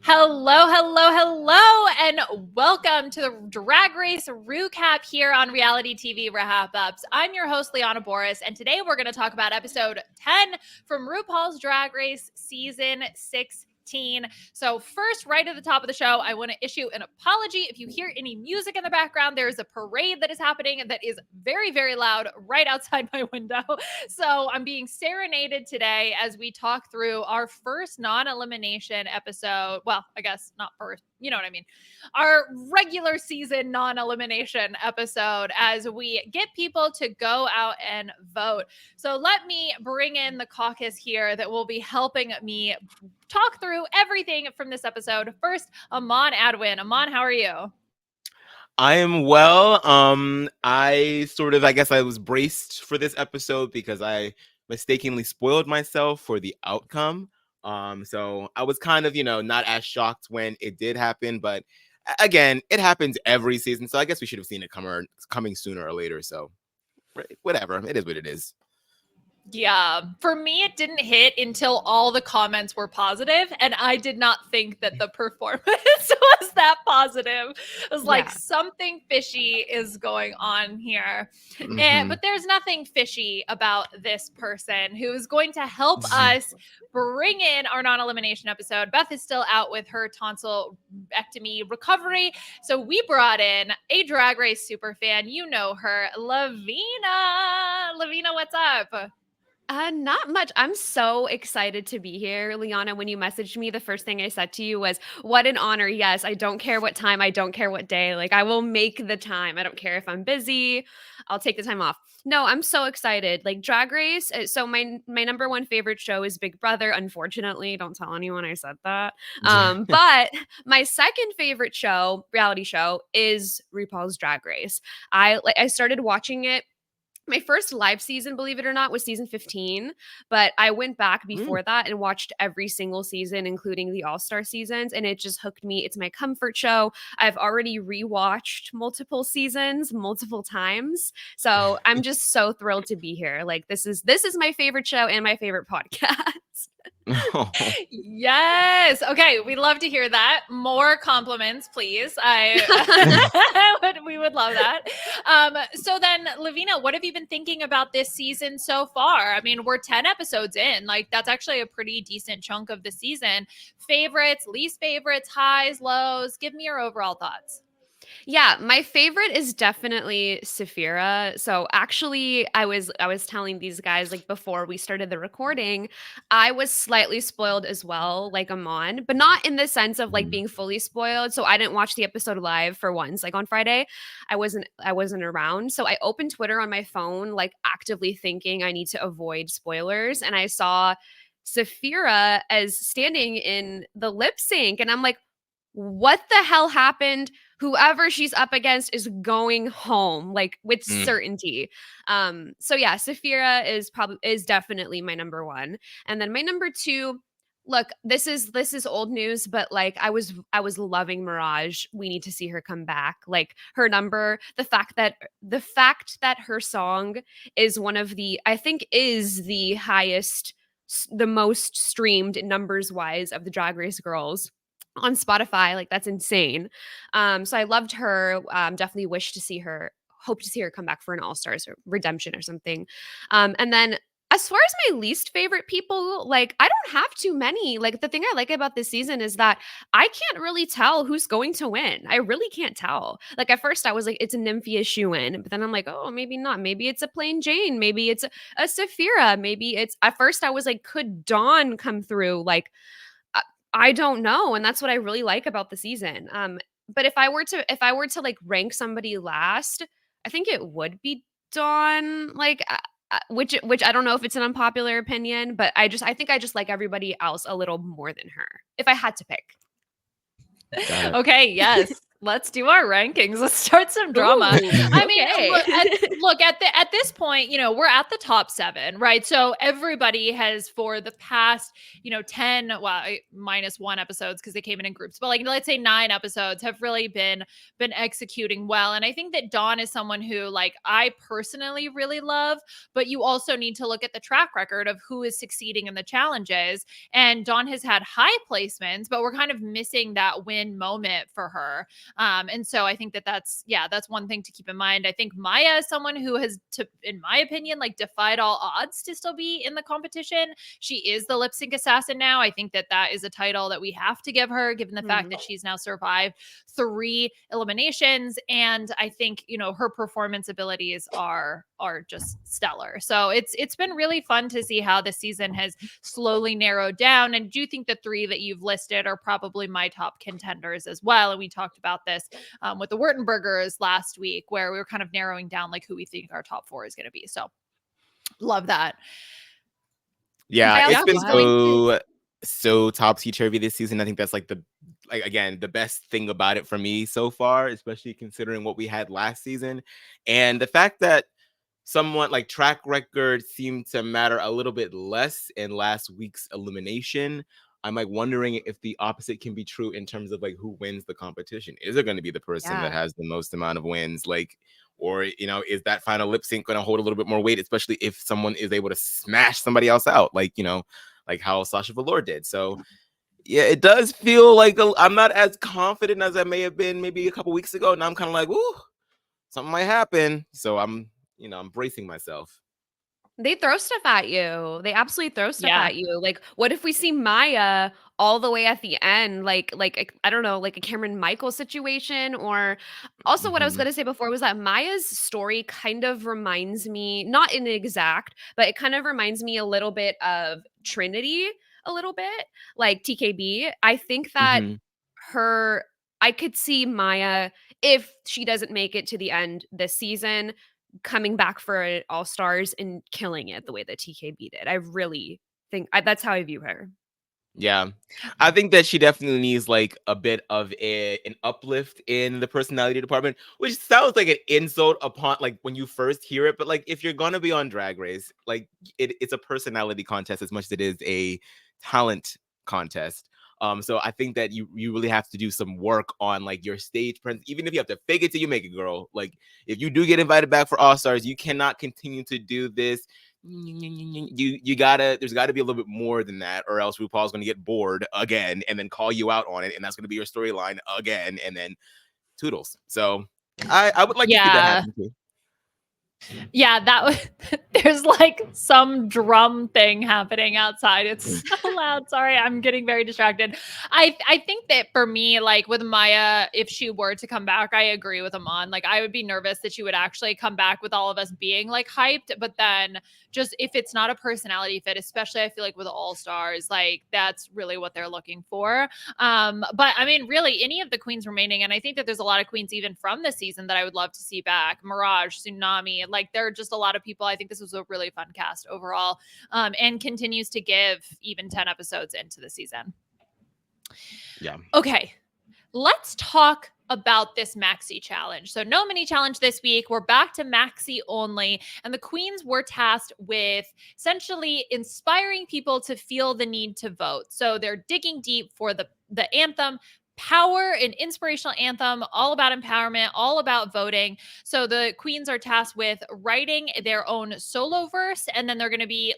Hello, hello, hello, and welcome to the Drag Race RHAPup here on reality TV RHAPups. I'm your host, Liana Boraas, and today we're going to talk about episode 10 from RuPaul's Drag Race season 16. So first, right at the top of the show, I want to issue an apology. If you hear any music in the background, there's a parade that is happening that is very, very loud right outside my window. So I'm being serenaded today as we talk through our first non-elimination episode. Well, I guess not first, you know what I mean. Our regular season non-elimination episode as we get people to go out and vote. So let me bring in the caucus here that will be helping me talk through everything from this episode. First, Aman Adwin. Aman, how are you? I am well. I guess I was braced for this episode because I mistakenly spoiled myself for the outcome. So I was kind of, not as shocked when it did happen, but again, it happens every season. So I guess we should have seen it coming sooner or later. So whatever, it is what it is. Yeah, for me, it didn't hit until all the comments were positive, and I did not think that the performance was that positive. It was like something fishy is going on here. But there's nothing fishy about this person who is going to help us bring in our non-elimination episode. Beth is still out with her tonsillectomy recovery, so we brought in a Drag Race super fan. You know her, Lovina. Lovina, what's up? Not much. I'm so excited to be here. Liana, when you messaged me, the first thing I said to you was, what an honor. Yes, I don't care what time. I don't care what day. Like, I will make the time. I don't care if I'm busy. I'll take the time off. No, I'm so excited. Like, Drag Race. So my number one favorite show is Big Brother. Unfortunately, don't tell anyone I said that. But my second favorite show, reality show, is RuPaul's Drag Race. I started watching it. My first live season, believe it or not, was season 15, but I went back before that and watched every single season, including the All-Star seasons, and it just hooked me. It's my comfort show. I've already rewatched multiple seasons, multiple times, so I'm just so thrilled to be here. Like, this is my favorite show and my favorite podcast. Yes. Okay. We love to hear that. More compliments, please. We would love that. So then, Lovina, what have you been thinking about this season so far? I mean, we're 10 episodes in. Like, that's actually a pretty decent chunk of the season. Favorites, least favorites, highs, lows. Give me your overall thoughts. Yeah, my favorite is definitely Saphira. So actually, I was telling these guys, like, before we started the recording, I was slightly spoiled as well, like Aman, but not in the sense of like being fully spoiled. So I didn't watch the episode live for once. Like on Friday, I wasn't around. So I opened Twitter on my phone, like actively thinking I need to avoid spoilers, and I saw Saphira as standing in the lip sync, and I'm like, what the hell happened? Whoever she's up against is going home, like with certainty. So yeah, Saphira is definitely my number one. And then my number two, look, this is old news, but like I was loving Mirage. We need to see her come back. Like her number, the fact that her song is one of the, I think is the highest, the most streamed numbers wise of the Drag Race girls on Spotify, like that's insane. So I loved her. Definitely hope to see her come back for an All-Stars or Redemption or something. And then as far as my least favorite people, like I don't have too many. Like the thing I like about this season is that I can't really tell who's going to win. I really can't tell. Like at first I was like, it's a Nymphia shoo-in, but then I'm like, oh, maybe not. Maybe it's a plain Jane. Maybe it's a Saphira. Maybe it's, at first I was like, could Dawn come through? Like, I don't know, and that's what I really like about the season. But if I were to like rank somebody last, I think it would be Dawn. Like, which I don't know if it's an unpopular opinion, but I think I just like everybody else a little more than her. If I had to pick. Okay. Yes. Let's do our rankings. Let's start some drama. Ooh, I mean, okay. look at this point, we're at the top 7, right? So everybody has, for the past, 10, minus 1 episodes because they came in groups, but like let's say 9 episodes have really been executing well. And I think that Dawn is someone who like I personally really love, but you also need to look at the track record of who is succeeding in the challenges. And Dawn has had high placements, but we're kind of missing that win moment for her. And so I think that's one thing to keep in mind. I think Maya is someone who has, in my opinion, like defied all odds to still be in the competition. She is the lip sync assassin now. I think that is a title that we have to give her, given the fact that she's now survived 3 eliminations. And I think, her performance abilities are just stellar. So it's been really fun to see how this season has slowly narrowed down. And do you think the 3 that you've listed are probably my top contenders as well? And we talked about this with the Wurtenbergers last week, where we were kind of narrowing down like who we think our top 4 is going to be. So love that. Yeah, it's been so topsy-turvy this season. I think that's like again, the best thing about it for me so far, especially considering what we had last season. And the fact that somewhat like track record seemed to matter a little bit less in last week's elimination. I'm like wondering if the opposite can be true in terms of like who wins the competition. Is it going to be the person that has the most amount of wins? Like, or, is that final lip sync going to hold a little bit more weight, especially if someone is able to smash somebody else out, like, like how Sasha Velour did. So yeah, it does feel like I'm not as confident as I may have been maybe a couple weeks ago. Now I'm kind of like, ooh, something might happen. So I'm bracing myself. They throw stuff at you. They absolutely throw stuff at you. Like, what if we see Maya all the way at the end? Like I don't know, like a Cameron Michaels situation. Or also what I was going to say before was that Maya's story kind of reminds me, not in exact, but it kind of reminds me a little bit of Trinity, a little bit like TKB. I think that I could see Maya, if she doesn't make it to the end this season, coming back for All Stars and killing it the way that TKB did. I really think that's how I view her. Yeah, I think that she definitely needs like a bit of an uplift in the personality department, which sounds like an insult upon like when you first hear it. But like, if you're gonna be on Drag Race, like it's a personality contest as much as it is a talent contest. So I think that you really have to do some work on like your stage presence. Even if you have to fake it till you make it, girl. Like if you do get invited back for All Stars, you cannot continue to do this. There's gotta be a little bit more than that, or else RuPaul's gonna get bored again and then call you out on it, and that's gonna be your storyline again, and then toodles. So I would like to see that happen too. Yeah, that was there's like some drum thing happening outside. It's so loud. Sorry, I'm getting very distracted. I think that for me, like with Maya, if she were to come back, I agree with Aman. Like I would be nervous that she would actually come back with all of us being like hyped, but then just if it's not a personality fit, especially I feel like with All Stars, like that's really what they're looking for. But I mean, really any of the queens remaining, and I think that there's a lot of queens even from this season that I would love to see back. Mirage, Tsunami, like there are just a lot of people. I think this was a really fun cast overall, and continues to give even 10 episodes into the season. Yeah. Okay, let's talk about this maxi challenge. So no mini challenge this week. We're back to maxi only. And the queens were tasked with essentially inspiring people to feel the need to vote. So they're digging deep for the anthem, power, an inspirational anthem, all about empowerment, all about voting. So the queens are tasked with writing their own solo verse, and then they're going to be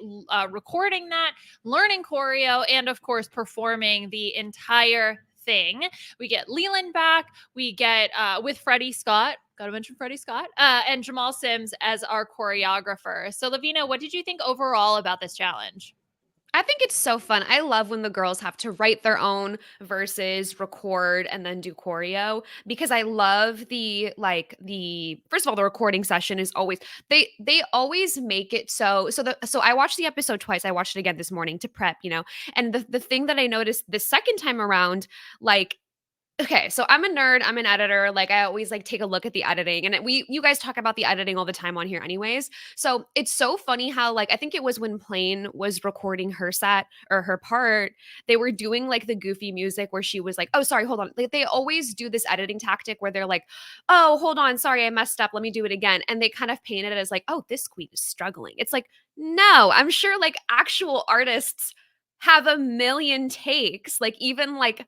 recording that, learning choreo, and of course performing the entire thing. We get Leland back. We get with Freddie Scott. Got to mention Freddie Scott and Jamal Sims as our choreographer. So Lovina, what did you think overall about this challenge? I think it's so fun. I love when the girls have to write their own verses, record, and then do choreo, because I love the first of all, the recording session is always they always make it so I watched the episode twice. I watched it again this morning to prep, and the thing that I noticed the second time around, like Okay, so I'm a nerd, I'm an editor, like, I always, like, take a look at the editing, and you guys talk about the editing all the time on here anyways, so it's so funny how, like, I think it was when Plain was recording her set or her part, they were doing, like, the goofy music where she was like, "Oh, sorry, hold on." Like, they always do this editing tactic where they're like, "Oh, hold on, sorry, I messed up, let me do it again," and they kind of painted it as like, "Oh, this queen is struggling." It's like, no, I'm sure, like, actual artists have a million takes, like, even, like,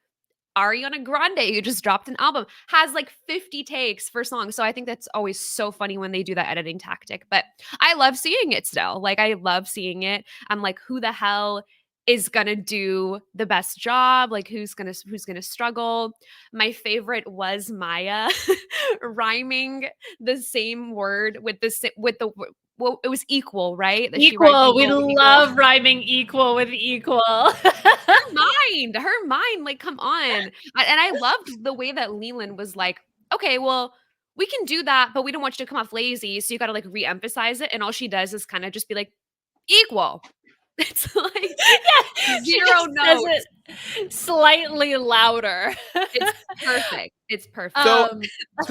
Ariana Grande, who just dropped an album, has like 50 takes for songs. So I think that's always so funny when they do that editing tactic. But I love seeing it still. Like I love seeing it. I'm like, who the hell is gonna do the best job? Like who's gonna struggle? My favorite was Maya rhyming the same word with the well, it was equal, right? That she rhymed Equal. We equal with equal. love rhyming equal with equal. Her mind, like, come on. And I loved the way that Leland was like, okay, well, we can do that, but we don't want you to come off lazy. So you got to like re-emphasize it. And all she does is kind of just be like, equal. It's like Yeah, she zero just says notes. it slightly louder. It's perfect. It's perfect. So, Um,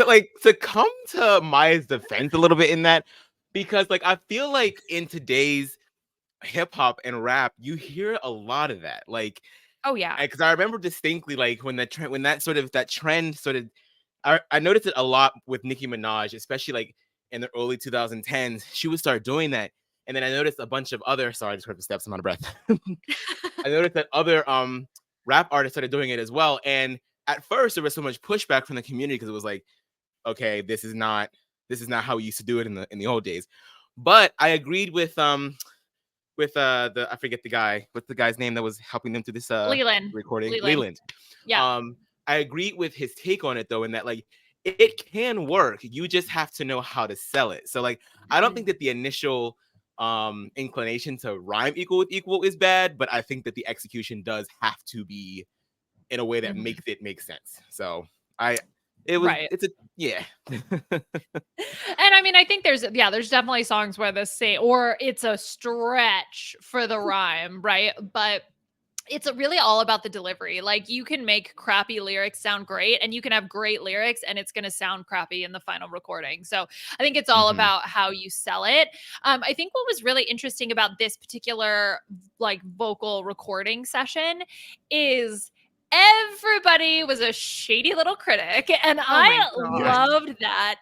like to come to Maya's defense a little bit in that, because like I feel like in today's hip hop and rap, you hear a lot of that. Like, Oh yeah. because I remember distinctly, like when that trend sort of, I noticed it a lot with Nicki Minaj, especially like in the early 2010s. She would start doing that, and then I noticed a bunch of other. Sorry, I just heard the steps. I'm out of breath. I noticed that other rap artists started doing it as well, and at first there was so much pushback from the community because it was like, okay, this is not how we used to do it in the old days. But I agreed with the I forget the guy. What's the guy's name that was helping them to this Leland. recording? Leland. Yeah. I agree with his take on it though, in that like it can work. You just have to know how to sell it. So like I don't think that the initial inclination to rhyme equal with equal is bad, but I think that the execution does have to be in a way that makes it make sense. So it's a yeah. And I mean, I think there's definitely songs where the same, or it's a stretch for the rhyme, right? But it's really all about the delivery. Like you can make crappy lyrics sound great, and you can have great lyrics and it's going to sound crappy in the final recording. So I think it's all about how you sell it. I think what was really interesting about this particular like vocal recording session is everybody was a shady little critic, and I loved that.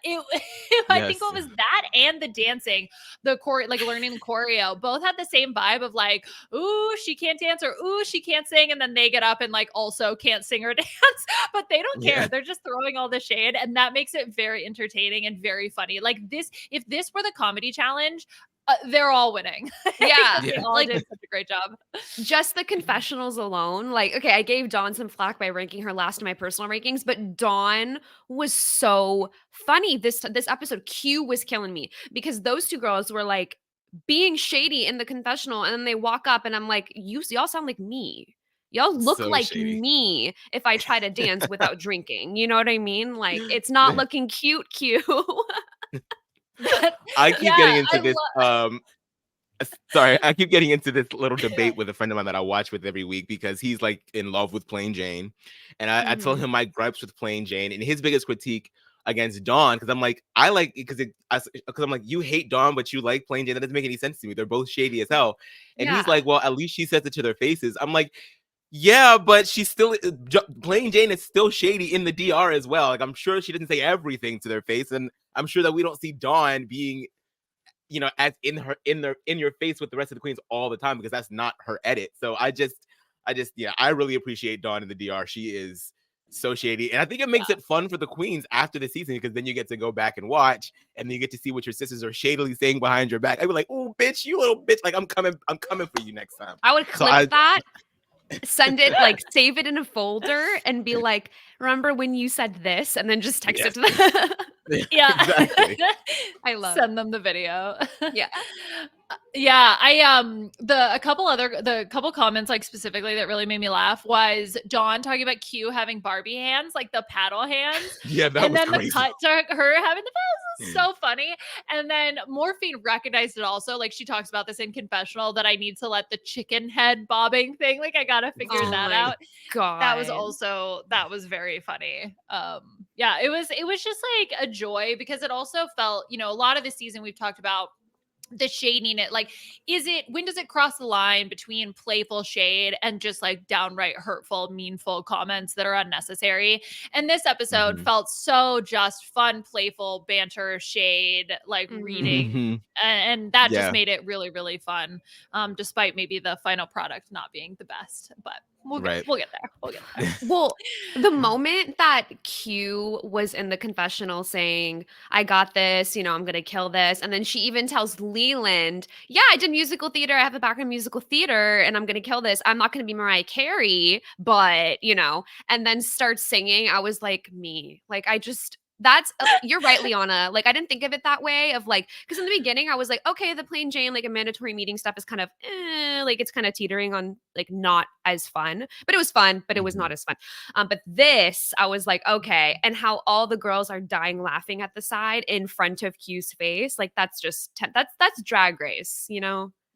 I think it was that and the dancing, the like learning the choreo, both had the same vibe of like, ooh, she can't dance, or ooh, she can't sing, and then they get up and like also can't sing or dance, but they don't care. They're just throwing all the shade, and that makes it very entertaining and very funny. Like this, if this were the comedy challenge, they're all winning. Yeah. They all did such a great job. Just the confessionals alone, like, okay, I gave Dawn some flack by ranking her last in my personal rankings, but Dawn was so funny this episode. Q was killing me because those two girls were like being shady in the confessional, and then they walk up, and I'm like, y'all sound like me. Y'all look So like shady. me if I try to dance without drinking. You know what I mean? Like, it's not looking cute. I keep getting into this. Sorry, I keep getting into this little debate with a friend of mine that I watch with every week because he's like in love with Plain Jane, and I told him my gripes with Plain Jane, and his biggest critique against Dawn, because I'm like, I like because I'm like, you hate Dawn but you like Plain Jane. That doesn't make any sense to me. They're both shady as hell, and he's like, well, at least she says it to their faces. I'm like, yeah, but she's still Plain Jane is still shady in the DR as well. Like I'm sure she didn't say everything to their face, and I'm sure that we don't see Dawn being, you know, as in your face with the rest of the queens all the time, because that's not her edit. So I really appreciate Dawn in the DR. She is so shady, and I think it makes it fun for the queens after the season, because then you get to go back and watch, and then you get to see what your sisters are shadily saying behind your back. I'd be like, oh bitch, you little bitch, like I'm coming for you next time. I would clip that, send it, like save it in a folder and be like, remember when you said this, and then just text it to them. Yeah. Exactly. I love Send them the video. Yeah. Yeah, a couple comments like specifically that really made me laugh was Dawn talking about Q having Barbie hands, like the paddle hands, Yeah, that and was then the crazy. cut to her having the paddles is so funny. And then Morphine recognized it also, like she talks about this in confessional that I need to let the chicken head bobbing thing, like I gotta figure Oh that my out. That was God. also that was very funny. Yeah, it was just like a joy because it also felt, a lot of the season we've talked about the shading it, like, when does it cross the line between playful shade and just like downright hurtful, meanful comments that are unnecessary? And this episode Mhm. felt so just fun, playful banter, shade, like reading. Mhm. And that just Yeah. made it really, really fun, despite maybe the final product not being the best. But Right. we'll get there. We'll get there. Well, the moment that Q was in the confessional saying, I got this, I'm going to kill this. And then she even tells Leland, yeah, I did musical theater. I have a background in musical theater and I'm going to kill this. I'm not going to be Mariah Carey, but, and then starts singing. I was like, me. Like, you're right, Liana. Like, I didn't think of it that way of like, because in the beginning I was like, okay, the plain Jane, like a mandatory meeting stuff is kind of, like it's kind of teetering on like not as fun, but it was fun, but it was not as fun. But this, I was like, okay. And how all the girls are dying laughing at the side in front of Q's face. Like that's just, that's Drag Race,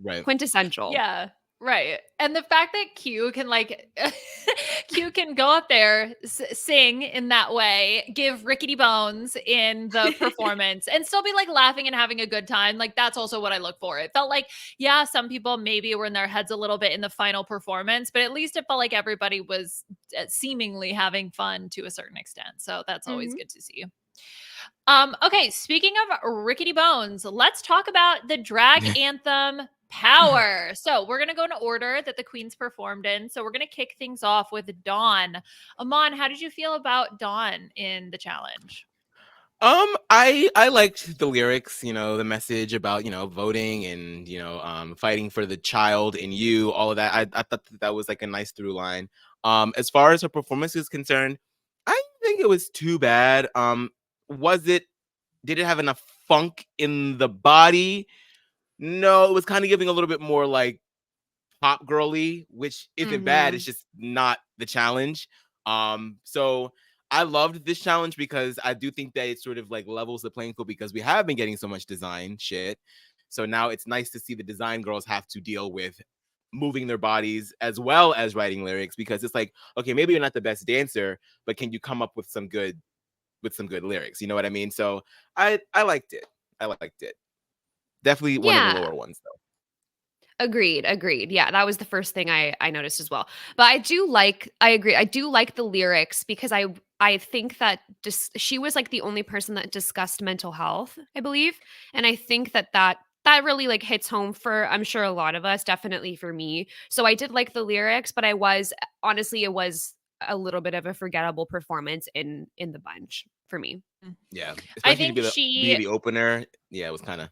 Right. quintessential. Yeah. Right. And the fact that Q can Q can go up there, sing in that way, give rickety bones in the performance and still be like laughing and having a good time. Like that's also what I look for. It felt like, yeah, some people maybe were in their heads a little bit in the final performance, but at least it felt like everybody was seemingly having fun to a certain extent. So that's always good to see. Okay, speaking of rickety bones, let's talk about the drag anthem Power. So we're going to go in order that the queens performed in. So we're going to kick things off with Dawn. Aman, how did you feel about Dawn in the challenge? I liked the lyrics, the message about, voting and, fighting for the child in you, all of that. I thought that was like a nice through line. As far as her performance is concerned, I didn't think it was too bad. Did it have enough funk in the body? No, it was kind of giving a little bit more like pop girly, which isn't bad. It's just not the challenge. So I loved this challenge because I do think that it sort of like levels the playing field because we have been getting so much design shit. So now it's nice to see the design girls have to deal with moving their bodies as well as writing lyrics because it's like, okay, maybe you're not the best dancer, but can you come up with some good lyrics? You know what I mean? So I liked it. I liked it. Definitely one of the lower ones though. Agreed. Yeah, that was the first thing I noticed as well. But I agree. I do like the lyrics because I think that she was like the only person that discussed mental health, I believe. And I think that really like hits home for, I'm sure, a lot of us, definitely for me. So I did like the lyrics, but it was a little bit of a forgettable performance in the bunch for me. Yeah. I Especially think to be the opener. Yeah, it was kind of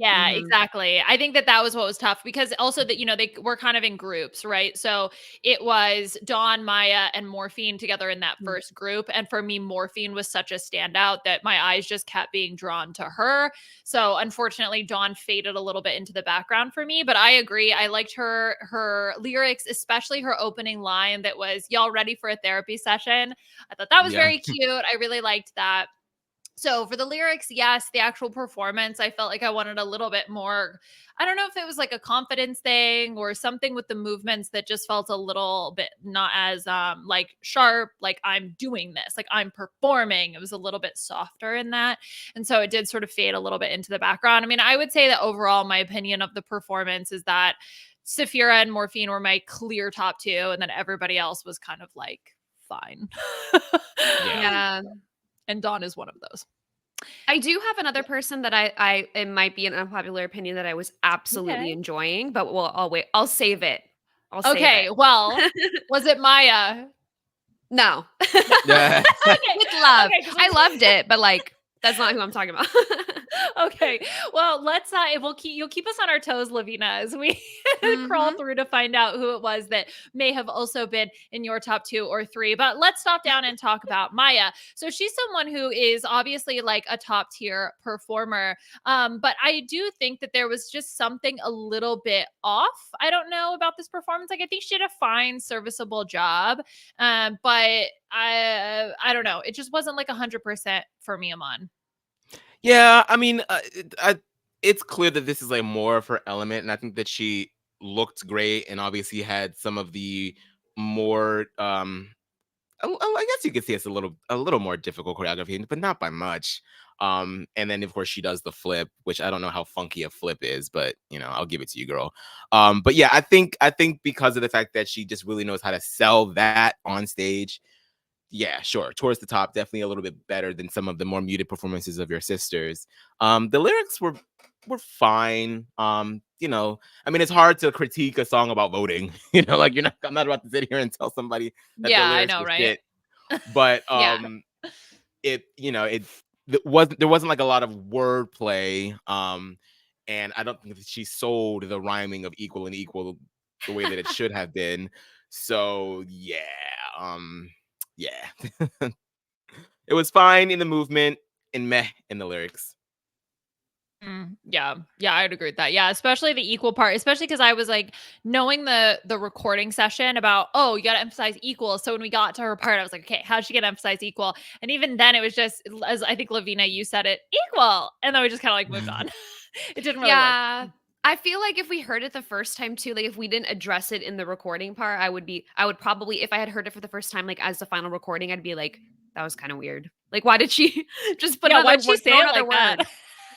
Yeah, exactly. I think that was what was tough because also that, they were kind of in groups, right? So it was Dawn, Maya, and Morphine together in that first group. And for me, Morphine was such a standout that my eyes just kept being drawn to her. So unfortunately, Dawn faded a little bit into the background for me, but I agree. I liked her lyrics, especially her opening line that was, y'all ready for a therapy session? I thought that was very cute. I really liked that. So for the lyrics, yes, the actual performance, I felt like I wanted a little bit more. I don't know if it was like a confidence thing or something with the movements that just felt a little bit not as like sharp, like I'm doing this, like I'm performing. It was a little bit softer in that. And so it did sort of fade a little bit into the background. I mean, I would say that overall my opinion of the performance is that Saphira and Morphine were my clear top two, and then everybody else was kind of like fine. Yeah. And Dawn is one of those. I do have another person that it might be an unpopular opinion that I was absolutely enjoying, but I'll wait. I'll save it. Well, was it Maya? No. Yeah. With love. I loved it, but like that's not who I'm talking about. Okay. Well, let's you'll keep us on our toes, Lovina, as we crawl Mhm. through to find out who it was that may have also been in your top 2 or 3. But let's stop down and talk about Maya. So she's someone who is obviously like a top tier performer. But I do think that there was just something a little bit off. I don't know about this performance. Like I think she did a fine, serviceable job. But I don't know. It just wasn't like 100% for me, Aman. Yeah, I mean, it's clear that this is like more of her element, and I think that she looked great, and obviously had some of the more, I guess you could say it's a little more difficult choreography, but not by much. And then of course she does the flip, which I don't know how funky a flip is, but I'll give it to you, girl. But yeah, I think because of the fact that she just really knows how to sell that on stage, yeah, sure. Towards the top, definitely a little bit better than some of the more muted performances of your sisters. The lyrics were fine. I mean, it's hard to critique a song about voting. Like I'm not about to sit here and tell somebody that their Yeah, I lyrics know, were right? shit. But Yeah. there wasn't like a lot of wordplay. And I don't think that she sold the rhyming of equal and equal the way that it should have been. So yeah. Yeah. It was fine in the movement and meh in the lyrics. Yeah, I'd agree with that. Yeah, especially the equal part, especially because I was like knowing the recording session about, oh, you got to emphasize equal. So when we got to her part, I was like, okay, how'd she get emphasized equal? And even then, it was just as I think Lovina, you said it, equal, and then we just kind of like moved on. It didn't really work. Yeah. I feel like if we heard it the first time too, like if we didn't address it in the recording part, I would probably, if I had heard it for the first time, like as the final recording, I'd be like, that was kind of weird. Like, why did she just put Yeah, another why'd she word, say throw it another like that? word?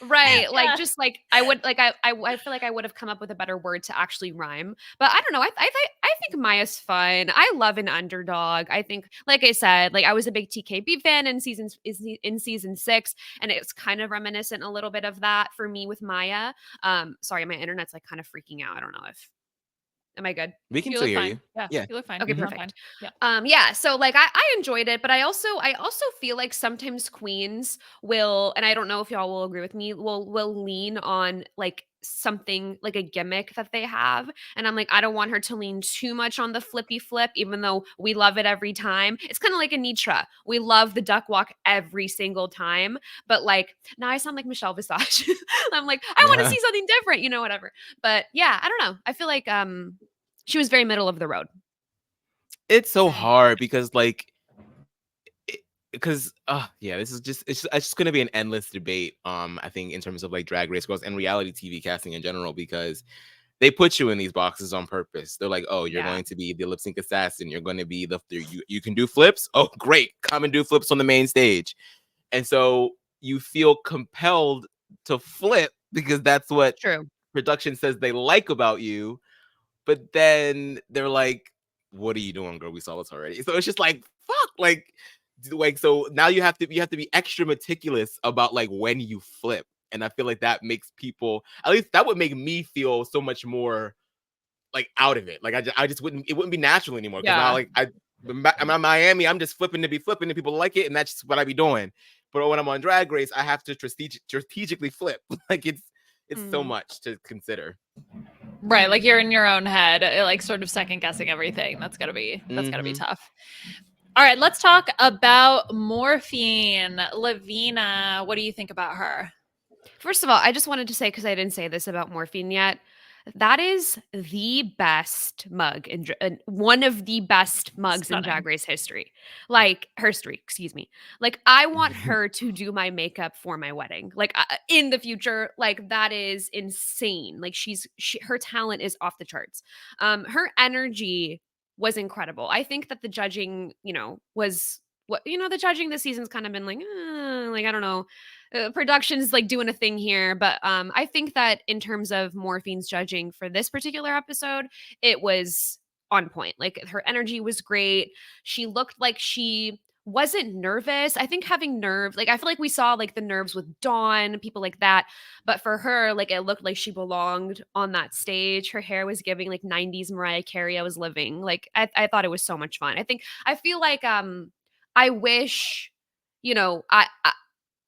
Right. Like, Yeah. just like I would, like, I feel like I would have come up with a better word to actually rhyme. But I don't know. I think Maya's fun. I love an underdog. I think, like I said, like I was a big TKB fan in season 6, and it's kind of reminiscent a little bit of that for me with Maya. Sorry, my internet's like kind of freaking out. I don't know if am I good? We can You still look hear fine. you. Yeah, Yeah. you look fine. Okay, You sound fine. perfect. Yeah. Yeah, so like I enjoyed it, but I also feel like sometimes queens will, and I don't know if y'all will agree with me, will lean on like something like a gimmick that they have. And I'm like, I don't want her to lean too much on the flippy flip, even though we love it every time. It's kind of like Anitra. We love the duck walk every single time. But like now I sound like Michelle Visage. I'm like, I want to see something different, whatever. But yeah, I don't know. I feel like she was very middle of the road. It's so Mm. hard because yeah, it's just gonna be an endless debate. I think in terms of like drag race girls and reality TV casting in general, because they put you in these boxes on purpose. They're like, oh, you're Yeah. going to be the lip sync assassin. You're going to be you can do flips. Oh, great, come and do flips on the main stage. And so you feel compelled to flip because that's what True. production says they like about you. But then they're like, what are you doing, girl? We saw this already. So it's just like, fuck, like so now you have to be extra meticulous about like when you flip. And I feel like that makes people, at least that would make me feel so much more like out of it. Like I just it wouldn't be natural anymore, because now Yeah. like I'm in Miami, I'm just flipping to be flipping and people like it, and that's just what I be doing. But when I'm on Drag Race, I have to strategically flip. Like it's so Mhm. much to consider. Right, like you're in your own head, like sort of second guessing everything. That's gotta be Hmm. tough. All right, let's talk about Morphine. Lavina, what do you think about her? First of all, I just wanted to say, because I didn't say this about morphine yet, that is the best mug one of the best mugs in Stunning. Drag Race history. Like history, excuse me. Like I want her to do my makeup for my wedding. Like in the future, like that is insane. Like her talent is off the charts. Her energy was incredible. I think that the judging, was what the judging this season's kind of been like I don't know, production's like doing a thing here, but I think that in terms of Morphine's judging for this particular episode, it was on point. Like her energy was great. She looked like she wasn't nervous. I think having nerves, like I feel like we saw like the nerves with Dawn, people like that, but for her, like it looked like she belonged on that stage. Her hair was giving like 90s Mariah Carey. I was living. Like I thought it was so much fun. I feel like I wish, you know,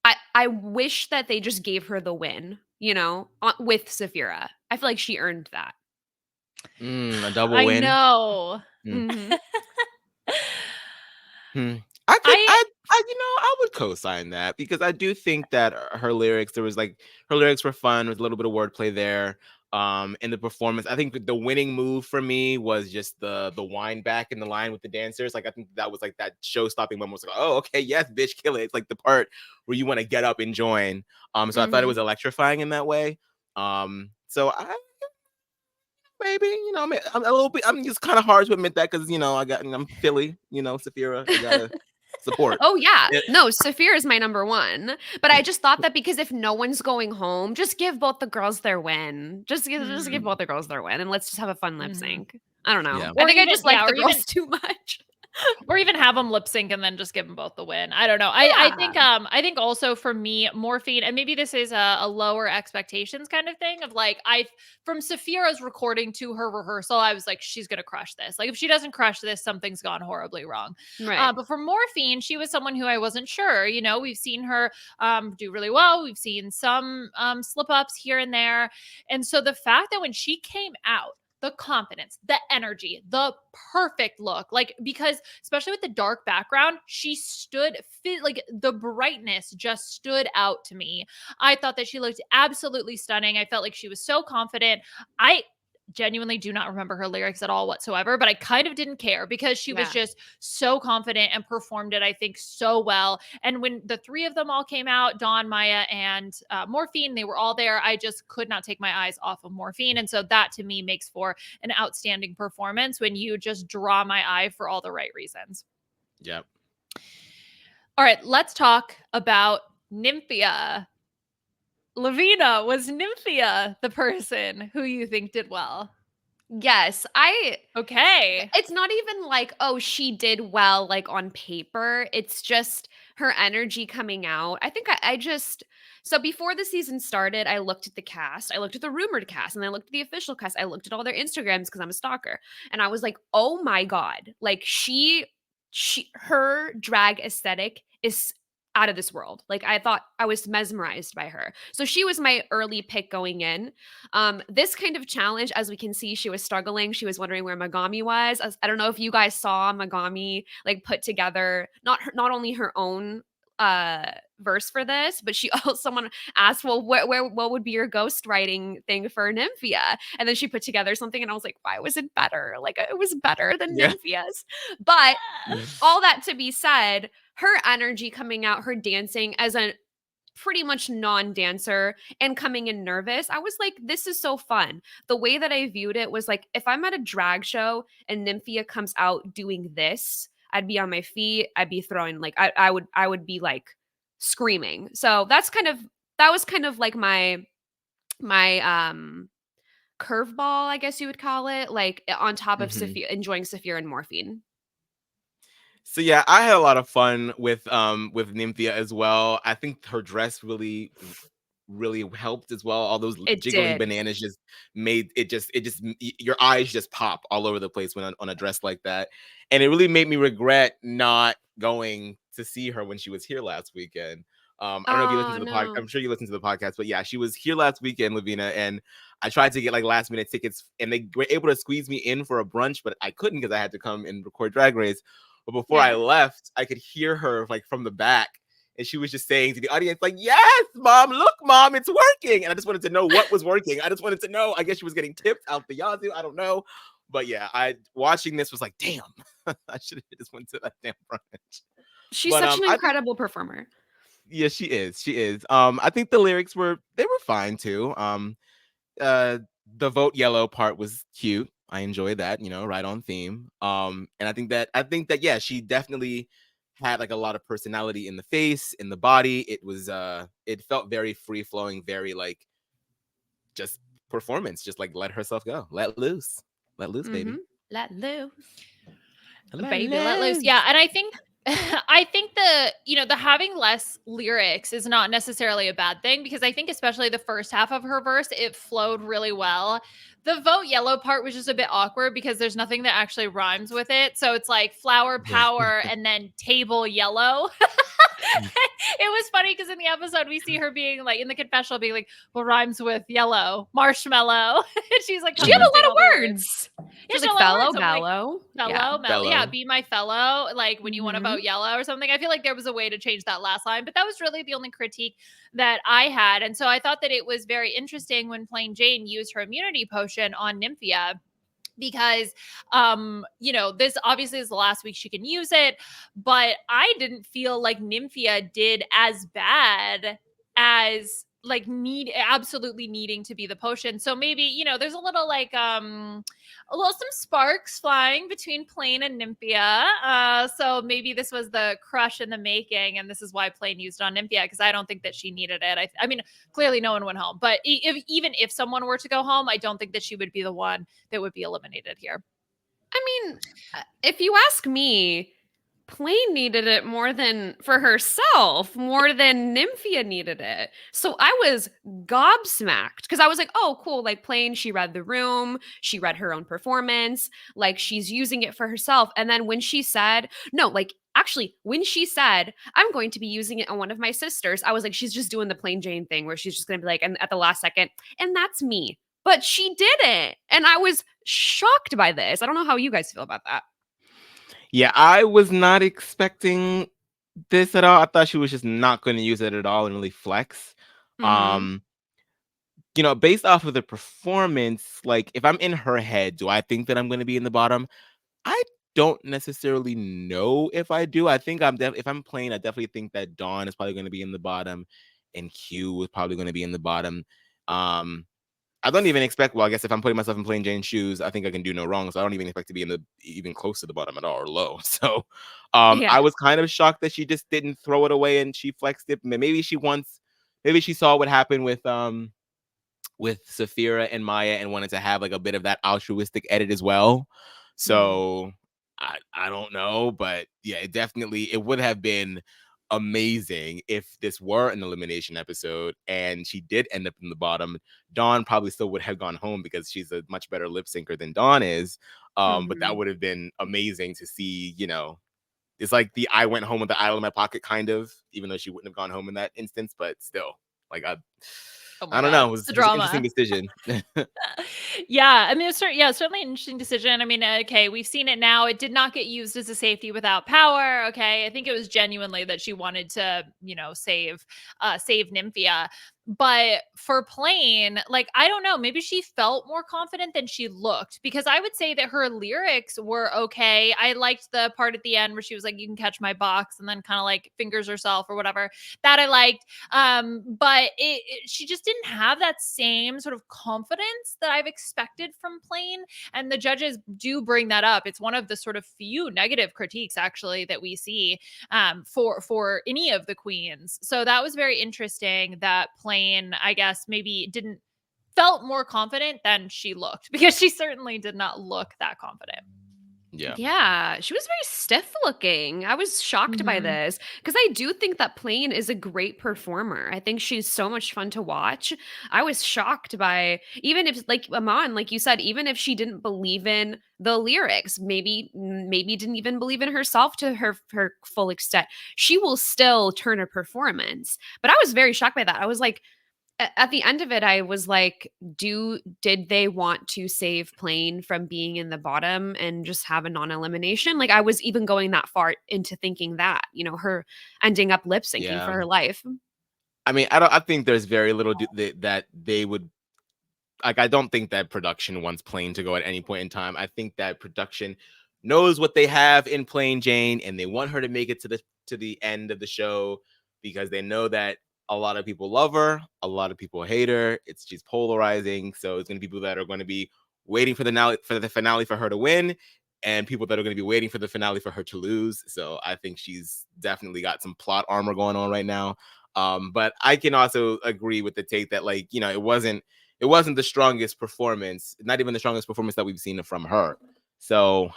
I wish that they just gave her the win, with Saphira. I feel like she earned that. A double I win. know. Mhm. I could, I I would co-sign that because I do think that her lyrics, her lyrics were fun with a little bit of wordplay there. In the performance, I think the winning move for me was just the wind back in the line with the dancers. Like I think that was like that show-stopping moment. Was like, oh, okay, yes, bitch, kill it. It's like the part where you want to get up and join. So I thought it was electrifying in that way. So I maybe, I'm a little bit. I'm just kind of hard to admit that because I'm Philly, Saphira. You gotta support. Oh, yeah. It, No, Saphir is my number one. But I just thought that because if no one's going home, just give both the girls their win. Just give both the girls their win, and let's just have a fun lip sync. I don't know. Yeah. I Or think I even- just like yeah, the or girls even- too much. or even have them lip sync and then just give them both the win. I don't know. I think also for me, Morphine, and maybe this is a lower expectations kind of thing of like from Saphira's recording to her rehearsal, I was like, she's gonna crush this. Like if she doesn't crush this, something's gone horribly wrong. Right. But for Morphine, she was someone who I wasn't sure. We've seen her do really well. We've seen some slip ups here and there, and so the fact that when she came out, the confidence, the energy, the perfect look. Like, because especially with the dark background, she stood like the brightness just stood out to me. I thought that she looked absolutely stunning. I felt like she was so confident. I genuinely do not remember her lyrics at all whatsoever, but I kind of didn't care because she was just so confident and performed it, I think, so well. And when the three of them all came out, Dawn, Maya, and Morphine, they were all there. I just could not take my eyes off of Morphine. And so that to me makes for an outstanding performance when you just draw my eye for all the right reasons. Yep. All right, let's talk about Nymphia. Lovina, was Nymphia the person who you think did well? Yes, Okay. it's not even like, oh, she did well, like on paper. It's just her energy coming out. I think so before the season started, I looked at the cast, I looked at the rumored cast, and I looked at the official cast. I looked at all their Instagrams because I'm a stalker. And I was like, oh my God, like her drag aesthetic is out of this world. Like I thought I was mesmerized by her. So she was my early pick going in. This kind of challenge, as we can see, she was struggling. She was wondering where Megami was. I don't know if you guys saw Megami like put together not only her own verse for this, but someone asked, well, what would be your ghost writing thing for Nymphia? And then she put together something, and I was like, why was it better? Like it was better than Nymphia's. But all that to be said, her energy coming out, her dancing as a pretty much non-dancer and coming in nervous, I was like, this is so fun. The way that I viewed it was like, if I'm at a drag show and Nymphia comes out doing this, I'd be on my feet. I'd be throwing like I would be like screaming. So that was kind of like my curveball, I guess you would call it, like on top of enjoying Saphira and Morphine. So yeah, I had a lot of fun with Nymphia as well. I think her dress really helped as well. All those jiggling bananas just made it your eyes just pop all over the place when on a dress like that. And it really made me regret not going to see her when she was here last weekend. I don't know if you listened to the podcast. I'm sure you listened to the podcast, but yeah, she was here last weekend, Lovina, and I tried to get like last minute tickets, and they were able to squeeze me in for a brunch, but I couldn't because I had to come and record Drag Race. But before I left, I could hear her like from the back, and she was just saying to the audience, like, "Yes, mom, look, mom, it's working." And I just wanted to know what was working. I just wanted to know. I guess she was getting tipped out the yazoo. I don't know. But yeah, watching this was like, damn, I should have just went to that damn brunch. She's such an incredible performer. Yeah, she is. She is. I think the lyrics were fine too. The vote yellow part was cute. I enjoyed that, right on theme. And I think that yeah, she definitely had like a lot of personality in the face, in the body. It felt very free flowing, very like just performance, just like let herself go, let loose, baby, let loose, baby, let loose. Yeah, and I think the having less lyrics is not necessarily a bad thing, because I think especially the first half of her verse, it flowed really well. The vote yellow part was just a bit awkward because there's nothing that actually rhymes with it. So it's like flower power and then table yellow. It was funny because in the episode we see her being like in the confessional being like, what rhymes with yellow? Marshmallow. And she's like, She had a lot of words. words. Yeah, She's like fellow, bellow. Fellow, mellow. Yeah, be my fellow. Like when you want to Mhm. vote yellow or something. I feel like there was a way to change that last line, but that was really the only critique that I had. And so I thought that it was very interesting when Plain Jane used her immunity potion on Nymphia. Because this obviously is the last week she can use it, but I didn't feel like Nymphia did as bad as like absolutely needing to be the potion. So maybe, there's a little like some sparks flying between Plain and Nymphia. So maybe this was the crush in the making, and this is why Plain used it on Nymphia, because I don't think that she needed it. I mean, clearly no one went home, but even if someone were to go home, I don't think that she would be the one that would be eliminated here. I mean, if you ask me, Plain needed it more than for herself, more than Nymphia needed it. So I was gobsmacked because I was like, oh, cool. Like Plain, she read the room, she read her own performance, like she's using it for herself. And then when she said, no, like actually, when she said, I'm going to be using it on one of my sisters, I was like, she's just doing the Plain Jane thing where she's just going to be like, and at the last second, and that's me. But she didn't. And I was shocked by this. I don't know how you guys feel about that. Yeah, I was not expecting this at all. I thought she was just not going to use it at all and really flex. Mhm. Based off of the performance, like if I'm in her head, do I think that I'm going to be in the bottom? I don't necessarily know if I do. I think if I'm playing, I definitely think that Dawn is probably going to be in the bottom, and Q is probably going to be in the bottom. I don't even expect. Well, I guess if I'm putting myself in Plain Jane's shoes, I think I can do no wrong. So I don't even expect to be even close to the bottom at all or low. So, Yeah. I was kind of shocked that she just didn't throw it away and she flexed it. Maybe she saw what happened with Saphira and Maya and wanted to have like a bit of that altruistic edit as well. So I don't know, but yeah, it would have been amazing if this were an elimination episode and she did end up in the bottom. Dawn probably still would have gone home because she's a much better lip syncer than Dawn is. But that would have been amazing to see, it's like the I went home with the idol in my pocket kind of, even though she wouldn't have gone home in that instance, but still, like I don't know. It was an interesting decision. Yeah, I mean, it's certainly an interesting decision. I mean, okay, we've seen it now. It did not get used as a safety without power. Okay, I think it was genuinely that she wanted to, save Nymphia. But for Plain, like, I don't know, maybe she felt more confident than she looked, because I would say that her lyrics were okay. I liked the part at the end where she was like, you can catch my box, and then kind of like fingers herself or whatever. That I liked. But she just didn't have that same sort of confidence that I've expected from Plain. And the judges do bring that up. It's one of the sort of few negative critiques actually that we see for any of the queens. So that was very interesting that Plain, I guess, maybe felt more confident than she looked, because she certainly did not look that confident. Yeah, she was very stiff looking. I was shocked by this because I do think that Plain is a great performer. I think she's so much fun to watch. I was shocked by, even if, like Aman, like you said, even if she didn't believe in the lyrics, maybe didn't even believe in herself to her full extent, she will still turn a performance. But I was very shocked by that. I was like, at the end of it, I was like, did they want to save Plain from being in the bottom and just have a non-elimination? Like, I was even going that far into thinking that, her ending up lip syncing for her life. I mean, I think there's very little that they would, like, I don't think that production wants Plain to go at any point in time. I think that production knows what they have in Plain Jane, and they want her to make it to the end of the show, because they know that a lot of people love her, a lot of people hate her. She's polarizing, so it's going to be people that are going to be waiting for the finale for her to win, and people that are going to be waiting for the finale for her to lose. So I think she's definitely got some plot armor going on right now. But I can also agree with the take that, like, it wasn't the strongest performance, not even the strongest performance that we've seen from her. So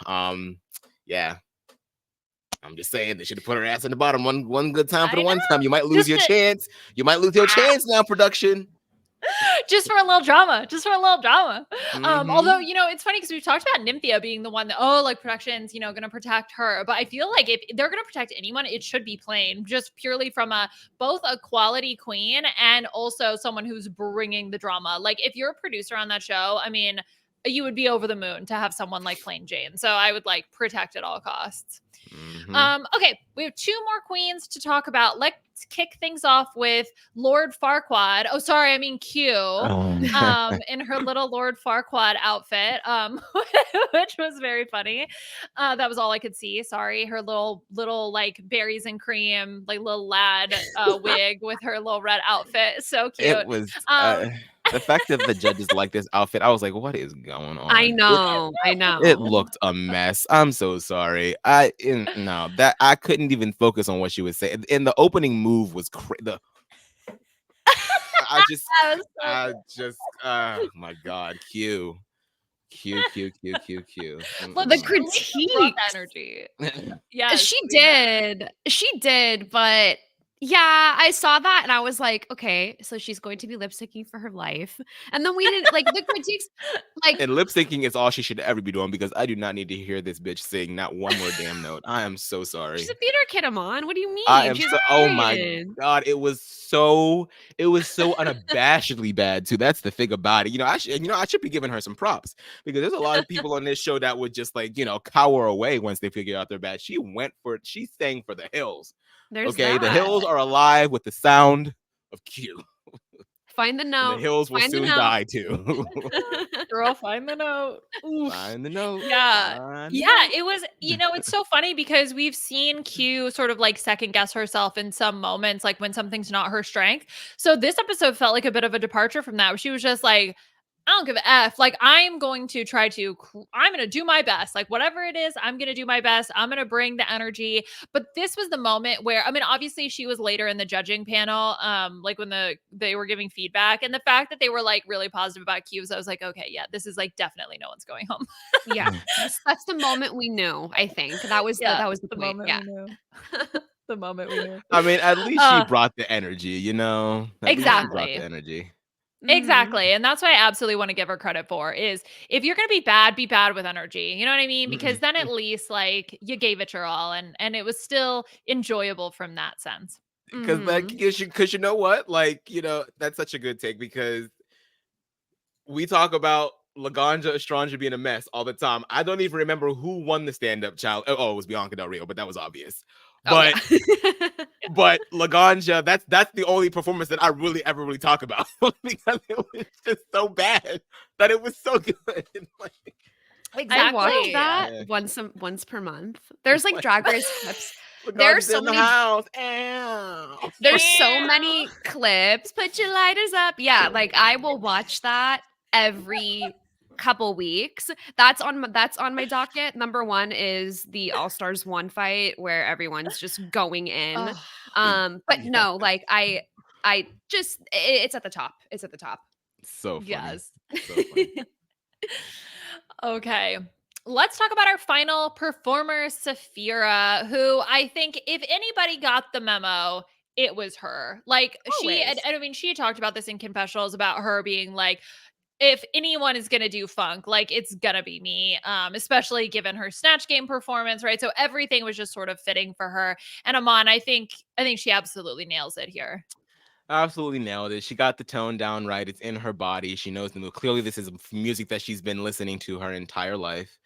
yeah. I'm just saying they should have put her ass in the bottom one good time for the one time. You might lose your chance. You might lose your chance now, production. Just for a little drama. Just for a little drama. Although, Mhm. it's funny because we've talked about Nymphia being the one that, like production's, gonna protect her. But I feel like if they're gonna protect anyone, it should be Plain, just purely from both a quality queen and also someone who's bringing the drama. Like if you're a producer on that show, I mean, you would be over the moon to have someone like Plain Jane. So I would like protect at all costs. Mhm. Okay, we have two more queens to talk about. Let's kick things off with Lord Farquaad. Oh, sorry, I mean Q. In her little Lord Farquaad outfit, which was very funny. That was all I could see. Sorry, her little like berries and cream, like little lad wig with her little red outfit. So It cute. was Um, the fact that the judges like this outfit, I was like, "What is going I on?" know. I It know. looked a mess. I'm so sorry. No, that I couldn't even focus on what she was saying. And the opening move was the I just that was so oh my god, Q. Look, The she at least still brought the critiques. energy. Yes, She we know. did. She did, but yeah, I saw that and I was like, okay, so she's going to be lip syncing for her life. And then we didn't like the critiques, like And lip syncing is all she should ever be doing because I do not need to hear this bitch sing not one more damn note. I am so she's sorry. a theater kid, Amon. What do you I mean? am She's so oh my experience. god, it was so unabashedly bad too. That's the thing about it. I should be giving her some props because there's a lot of people on this show that would just like, cower away once they figure out they're bad. She sang for the hills. There's Okay, the that. hills are alive with the sound of Q, Find the and the note. hills will Find the soon note. die too. Girl, find the note. Oof. Find the note. Yeah. Find the Yeah, note. it was, it's so funny because we've seen Q sort of like second guess herself in some moments, like when something's not her strength. So this episode felt like a bit of a departure from that, where she was just like, I don't give a F. Like, I'm going to I'm going to do my best. Like, whatever it is, I'm going to do my best. I'm going to bring the energy. But this was the moment where, I mean, obviously she was later in the judging panel, like when they were giving feedback, and the fact that they were like really positive about cues, I was like, okay, yeah, this is like definitely no one's going home. Yeah. That's the moment we knew, I think. That was Yeah, the the point. moment Yeah. we knew. The moment we knew. I mean, at least she Uh, brought the energy, At least she Yeah. brought exactly. the energy. Mhm. Exactly. And that's what I absolutely want to give her credit for is if you're going to be bad with energy. You know what I mean? Because then at least like you gave it your all and it was still enjoyable from that sense. Because like, Mhm. because you know what, like, that's such a good take because we talk about Laganja Estranja being a mess all the time. I don't even remember who won the stand-up challenge. Oh, it was Bianca Del Rio, but that was obvious. Oh yeah. But but Laganja, that's the only performance that I really ever really talk about because it was just so bad that it was so good. Like, I watch Exactly. that yeah. once per month. There's like Like, Drag Race clips. There are Laganja's so in the many house. Ow. there's so many clips. Put your lighters up. Yeah, like I will watch that every couple weeks. That's on my docket. Number 1 is the All Stars 1 fight where everyone's just going in. Oh, But Yeah. no, like I just it's at the top. It's at the top. So funny. yes. So funny. Okay. Let's talk about our final performer, Saphira, who I think if anybody got the memo, it was her. Like Always. I mean, she talked about this in confessionals about her being like, if anyone is going to do funk, like it's going to be me, especially given her Snatch Game performance, right? So everything was just sort of fitting for her. And Aman, I think she absolutely nails it here. Absolutely nailed it. She got the tone down right. It's in her body. She knows the move. Clearly, this is music that she's been listening to her entire life.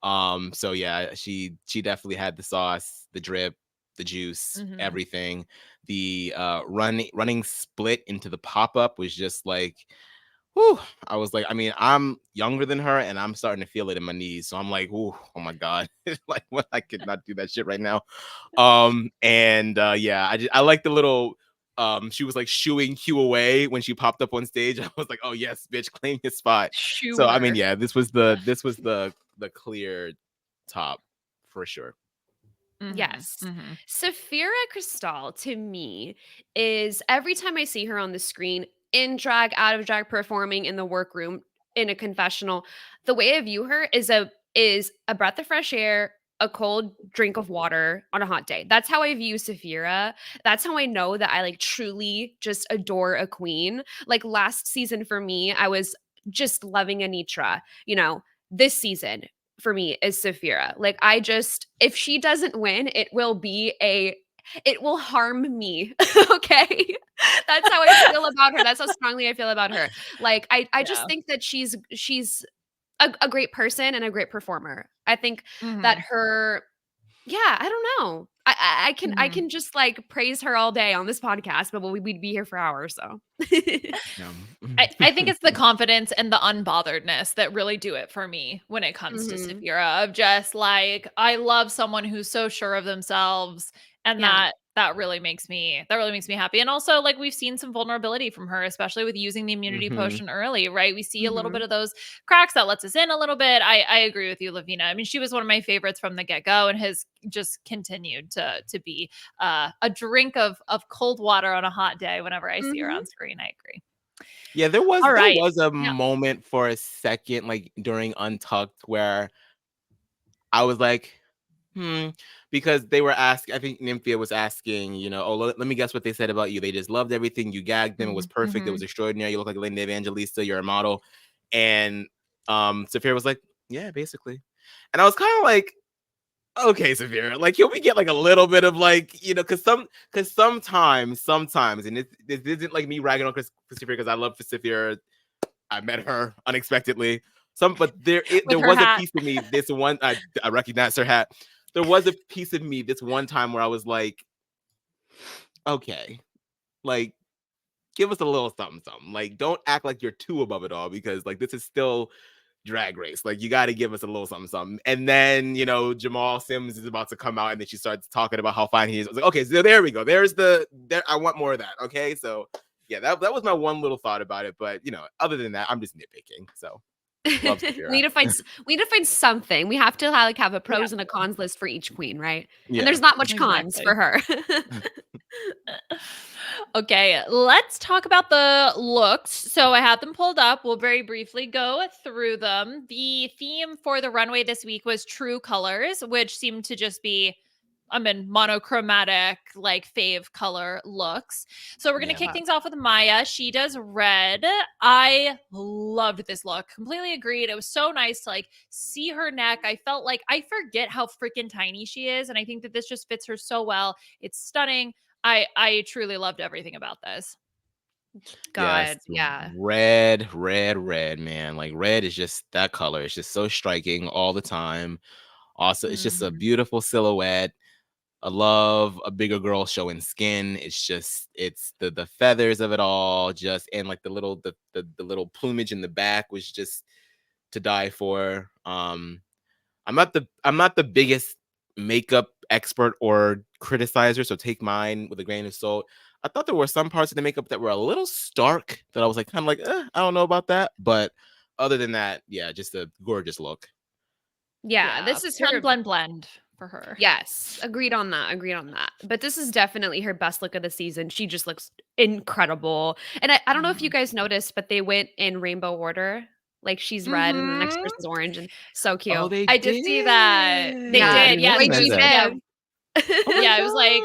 So yeah, she definitely had the sauce, the drip, the juice, Mm-hmm. everything. The running split into the pop-up was just like, whew. I was like, I mean, I'm younger than her and I'm starting to feel it in my knees. So I'm like, ooh, oh my God. Like what I could not do that shit right now. And yeah, I like the little she was like shooing Q away when she popped up on stage. I was like, oh yes, bitch, claim your spot. So I mean, Sure. yeah, this was the clear top for sure. Yes. Mm-hmm. Saphira Cristal to me is every time I see her on the screen in drag, out of drag, performing in the workroom, in a confessional, the way I view her is a breath of fresh air, a cold drink of water on a hot day. That's how I view Saphira. That's how I know that I like truly just adore a queen. Like last season for me, I was just loving Anitra. You know, this season for me is Saphira. Like I just, if she doesn't win, it will harm me. Okay. That's how I feel about her. That's how strongly I feel about her. Like I just think that she's a great person and a great performer. I think that her, yeah, I don't know. I can just like praise her all day on this podcast, but we'd be here for hours. So I think it's the confidence and the unbotheredness that really do it for me when it comes to Saphira, of just like, I love someone who's so sure of themselves, and that really makes me happy. And also, like, we've seen some vulnerability from her, especially with using the immunity potion early, right? We see a little bit of those cracks that lets us in a little bit. I agree with you, Lovina. I mean, she was one of my favorites from the get-go and has just continued to be a drink of cold water on a hot day whenever I see her on screen. I agree. Yeah, there was a moment for a second, like during Untucked, where I was like, because they were asking, I think Nymphia was asking, you know, oh, let me guess what they said about you. They just loved everything. You gagged them. It was perfect. It was extraordinary. You look like Linda Evangelista. You're a model. And Saphira was like, yeah, basically. And I was kind of like, okay, Saphira, like, can we get like a little bit of like, you know, because sometimes, and this isn't like me ragging on Saphira because I love Saphira. I met her unexpectedly. But there was a piece of me. This one, I recognized her hat. There was a piece of me this one time where I was like, okay, like, give us a little something. Like, don't act like you're too above it all, because like this is still Drag Race. Like, you got to give us a little something. And then, you know, Jamal Sims is about to come out, and then she starts talking about how fine he is. I was like, okay, so there we go. I want more of that. Okay, so yeah, that was my one little thought about it. But you know, other than that, I'm just nitpicking. So. we need to find something. We have to have a pros and a cons list for each queen, right? Yeah. And there's not much cons for her. Okay, let's talk about the looks. So I had them pulled up. We'll very briefly go through them. The theme for the runway this week was true colors, which seemed to just be monochromatic, like fave color looks. So we're going to kick things off with Maya. She does red. I loved this look. Completely agreed. It was so nice to like see her neck. I felt like I forget how freaking tiny she is. And I think that this just fits her so well. It's stunning. I truly loved everything about this. God, yeah. Red, man. Like, red is just, that color. It's just so striking all the time. Also, it's just a beautiful silhouette. I love a bigger girl showing skin. It's just, it's the feathers of it all, just, and like the little plumage in the back was just to die for. I'm not the biggest makeup expert or criticizer, so take mine with a grain of salt. I thought there were some parts of the makeup that were a little stark that I was like, kind of like, I don't know about that. But other than that, yeah, just a gorgeous look. Yeah, this is her blend for her. Yes, agreed on that. But this is definitely her best look of the season. She just looks incredible. And I don't know if you guys noticed, but they went in rainbow order. Like, she's red and the next person's orange, and so cute. Oh, I did see that. They did. Yeah, it was like,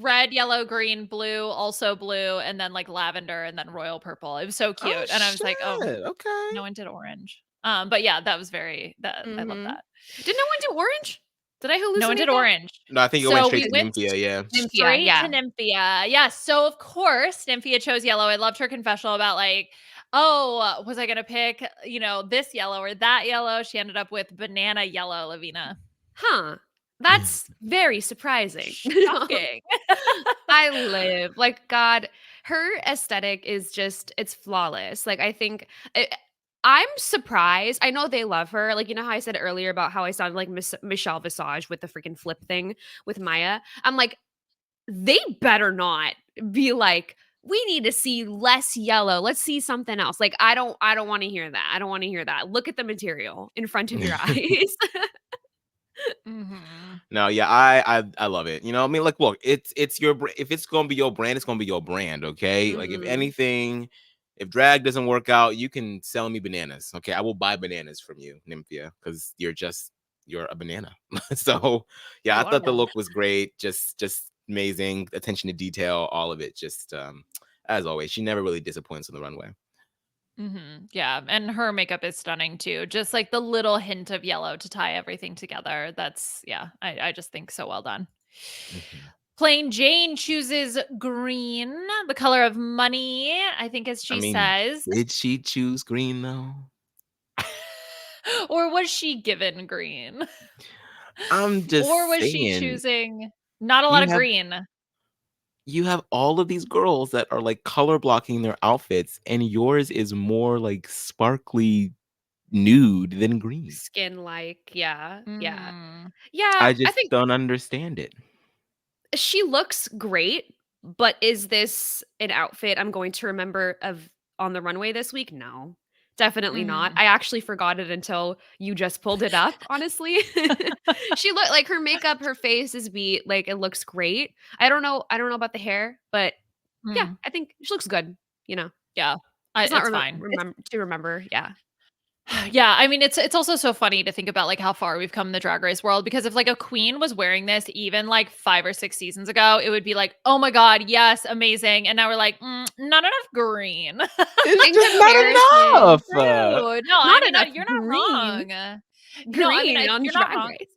red, yellow, green, blue, also blue, and then like lavender, and then royal purple. It was so cute. And I was like, oh, okay. No one did orange. But yeah, that was I love that. Did no one do orange? Did I hallucinate? No one did orange. No, I think it went straight to Nymphia, yeah. Straight to Nymphia. Yeah. So of course, Nymphia chose yellow. I loved her confessional about like, oh, was I gonna pick, you know, this yellow or that yellow? She ended up with banana yellow, Lovina. Huh. That's very surprising. Shocking. I live. Like, God, her aesthetic is just, it's flawless. Like, I think I'm surprised. I know they love her. Like, you know how I said earlier about how I sounded like Michelle Visage with the freaking flip thing with Maya? I'm like, they better not be like, we need to see less yellow. Let's see something else. Like, I don't want to hear that. I don't want to hear that. Look at the material in front of your eyes. No, yeah, I love it. You know, I mean, like, look, it's your, if it's gonna be your brand, it's gonna be your brand, okay? Like, if anything, if drag doesn't work out, you can sell me bananas, okay? I will buy bananas from you, Nymphia, because you're just you're a banana. So yeah, I You thought the are. look was great. Just amazing attention to detail, all of it. Just as always, she never really disappoints on the runway. Yeah, and her makeup is stunning too. Just like the little hint of yellow to tie everything together. That's I just think so well done. Mhm. Plain Jane chooses green, the color of money, I think as I she mean, says. did she choose green though? Or was she given green? I'm Or just was she saying, choosing not a lot you of have green? you have all of these girls that are like color blocking their outfits, and yours is more like sparkly nude than green. Skin like, yeah, yeah. Mm. Yeah, I I just think don't understand it. she looks great, but is this an outfit I'm going to remember of on the runway this week? No. Definitely not. Mhm. I actually forgot it until you just pulled it up, honestly. She looked like her makeup, her face is beat, like it looks great. I don't know about the hair, but yeah, Mm. I think she looks good, you know. Yeah. It's not It's fine. to remember, yeah. Yeah, I mean it's also so funny to think about like how far we've come in the drag race world because if like a queen was wearing this even like 5 or 6 seasons ago, it would be like, "Oh my god, yes, amazing." And now we're like, not enough green." It's In just not comparison, enough. True. No, I not mean, enough you're not green. wrong. No, I mean, Green on you're not Drag wrong. Race.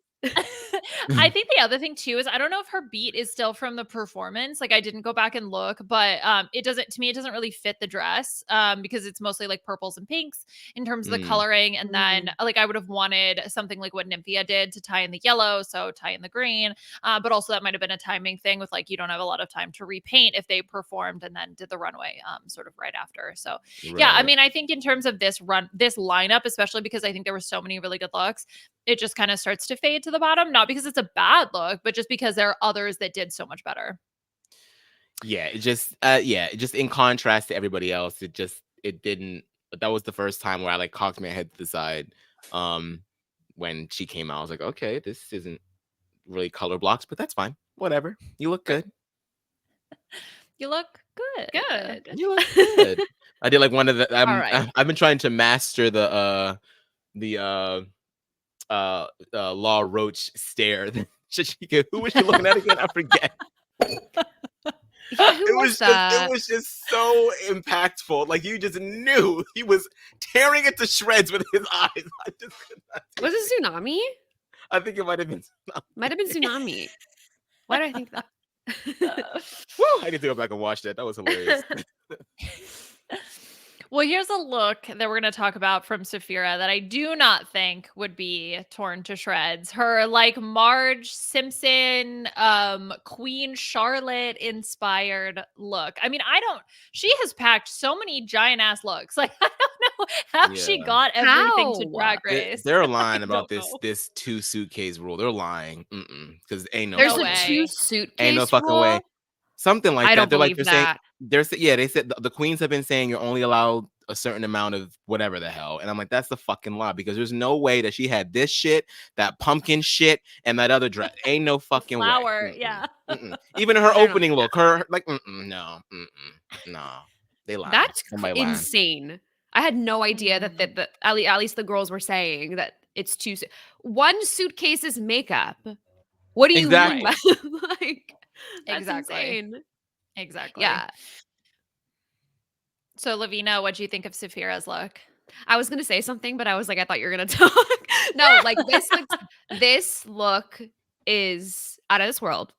I think the other thing too is I don't know if her beat is still from the performance. Like I didn't go back and look, but it doesn't to me it doesn't really fit the dress because it's mostly like purples and pinks in terms of the Mm, coloring and then Mm. like I would have wanted something like what Nymphia did to tie in the yellow, so tie in the green. But also that might have been a timing thing with like you don't have a lot of time to repaint if they performed and then did the runway sort of right after. So yeah, I right. mean, I think in terms of this lineup, especially because I think there were so many really good looks, it just kind of starts to fade to the bottom. Not because it's a bad look, but just because there are others that did so much better. Yeah, it just in contrast to everybody else, it didn't. That was the first time where I like cocked my head to the side. Um, when she came out, I was like, okay, this isn't really color blocks, but that's fine. Whatever. You look good. You look good. Good. You look good. I did like one of the. All right. I've been trying to master the Law Roach stare. Who was she looking at again? I forget. Yeah, who was It that? was just so impactful. Like you just knew he was tearing it to shreds with his eyes. I just could not take Was it. it Tsunami? I think it might have been. Might have been Tsunami. Why do I think that? Woo! I need to go back and watch that. That was hilarious. Well, here's a look that we're going to talk about from Saphira that I do not think would be torn to shreds. Her like Marge Simpson, Queen Charlotte inspired look. I mean, she has packed so many giant ass looks. Like, I don't know how she Yeah, got everything to How? Drag Race. they're I lying about don't know. this two suitcase rule. They're lying. Because ain't no There's No a fucking way. two way. Ain't no suitcase fucking way. rule? Something like I that. don't They're like believe that. yeah, they said the queens have been saying you're only allowed a certain amount of whatever the hell. And I'm like, that's the fucking lie because there's no way that she had this shit, that pumpkin shit, and that other dress. Ain't no The fucking way. flower, Mm-mm, yeah. mm-mm. Even her I don't opening look, her like, no, no. They lying. That's Somebody lying. insane. I had no idea that Mhm. at least the girls were saying that it's one suitcase is makeup. What do you mean Exactly. by like that's Exactly. insane. Exactly. Yeah. So, Lovina, what do you think of Saphira's look? I was gonna say something, but I was like, I thought you were gonna talk. No, like this look is out of this world.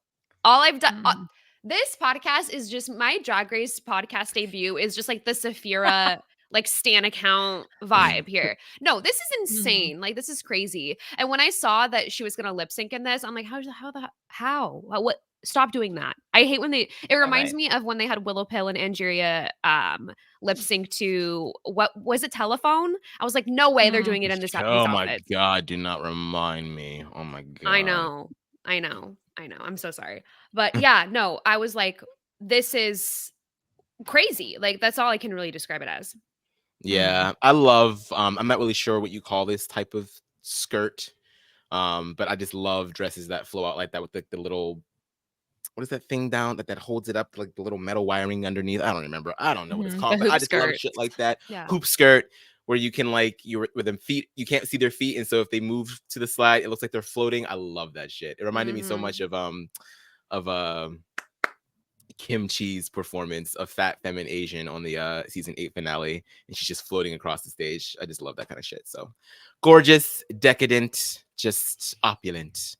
All I've done Mhm. this podcast is just my Drag Race podcast debut is just like the Saphira like Stan account vibe here. No, this is Mhm. insane. Like this is crazy. And when I saw that she was gonna lip sync in this, I'm like, how? What? Stop doing that. I hate when they. It Yeah, reminds right. me of when they had Willow Pill and Angeria lip sync to what was it? Telephone. I was like, no way they're Mhm. doing it in these Oh my outfits. god, do not remind me. Oh my I god. know. I know. I know. I'm so sorry. But yeah, no, I was like, this is crazy. Like, that's all I can really describe it as. Mhm. Yeah, I love I'm not really sure what you call this type of skirt. But I just love dresses that flow out like that with the little what is that thing down that holds it up, like the little metal wiring underneath. I don't remember. I don't know what it's Mhm. The called, but I hoop just love skirts. shit like that. Yeah. Hoop skirt where you can like you're with them feet, you can't see their feet, and so if they move to the slide, it looks like they're floating. I love that shit. It reminded me so much of Kim Chi's performance of Fat Feminine Asian on the season 8 finale, and she's just floating across the stage. I just love that kind of shit. So gorgeous, decadent, just opulent.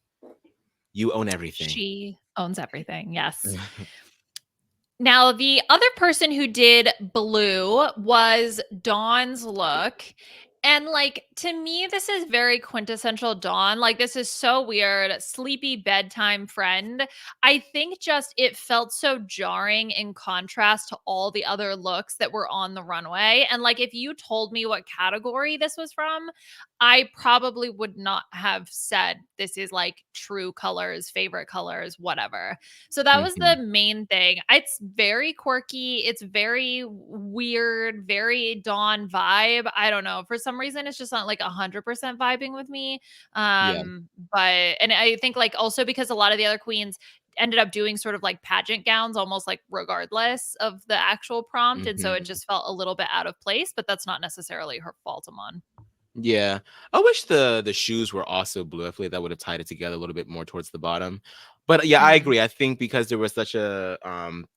You own everything. She owns everything. Yes. Now, the other person who did blue was Dawn's look. And like, to me, this is very quintessential Dawn. Like, this is so weird. Sleepy bedtime friend. I think just it felt so jarring in contrast to all the other looks that were on the runway. And like, if you told me what category this was from, I probably would not have said this is like true colors, favorite colors, whatever. So that was the main thing. It's very quirky. It's very weird, very Dawn vibe. I don't know. For some reason, it's just not like 100% vibing with me. But, and I think like also because a lot of the other queens ended up doing sort of like pageant gowns almost like regardless of the actual prompt. And so it just felt a little bit out of place, but that's not necessarily her fault, Aman. Yeah, I wish the shoes were also blue. I feel like that would have tied it together a little bit more towards the bottom. But yeah, I agree. I think because there was such a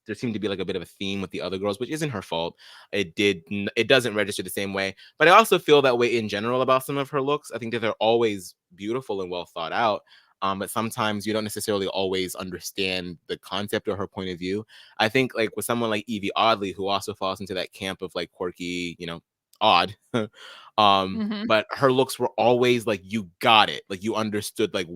there seemed to be like a bit of a theme with the other girls, which isn't her fault. It doesn't register the same way. But I also feel that way in general about some of her looks. I think that they're always beautiful and well thought out. But sometimes you don't necessarily always understand the concept or her point of view. I think like with someone like Evie Oddly, who also falls into that camp of like quirky, odd. But her looks were always like you got it, like you understood like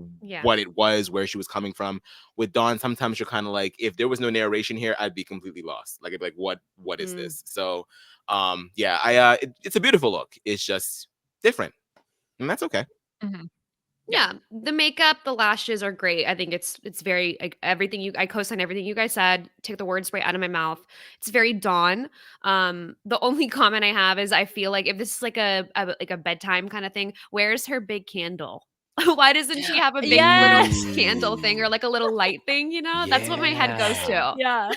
what it was, where she was coming from. With Dawn, sometimes you're kind of like, if there was no narration here, I'd be completely lost. Like I'd be like, what is this? So it's a beautiful look. It's just different, and that's okay. Yeah, the makeup, the lashes are great. I think it's very like I co-sign everything you guys said. Take the words right out of my mouth. It's very Dawn. The only comment I have is I feel like if this is like a bedtime kind of thing, where's her big candle? Why doesn't she have a big little candle thing or like a little light thing? That's what my head goes to. Yeah.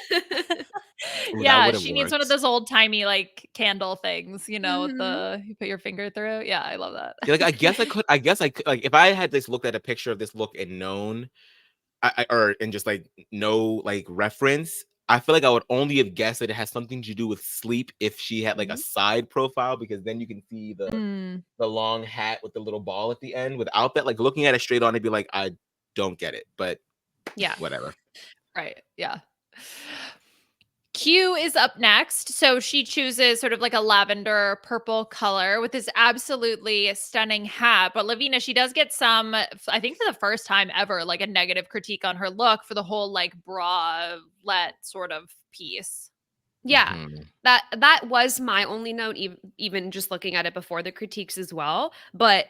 Yeah, she needs one of those old timey like candle things, with the you put your finger through. Yeah, I love that. Yeah, like I guess I could like if I had this looked at a picture of this look and known, and just like no like reference, I feel like I would only have guessed that it has something to do with sleep if she had like a side profile, because then you can see the long hat with the little ball at the end. Without that, like looking at it straight on, I'd be like, I don't get it, but yeah, whatever. Right. Yeah. Q is up next. So she chooses sort of like a lavender purple color with this absolutely stunning hat. But Lovina, she does get some, I think for the first time ever, like a negative critique on her look for the whole like bralette sort of piece. Yeah, that was my only note, even just looking at it before the critiques as well. But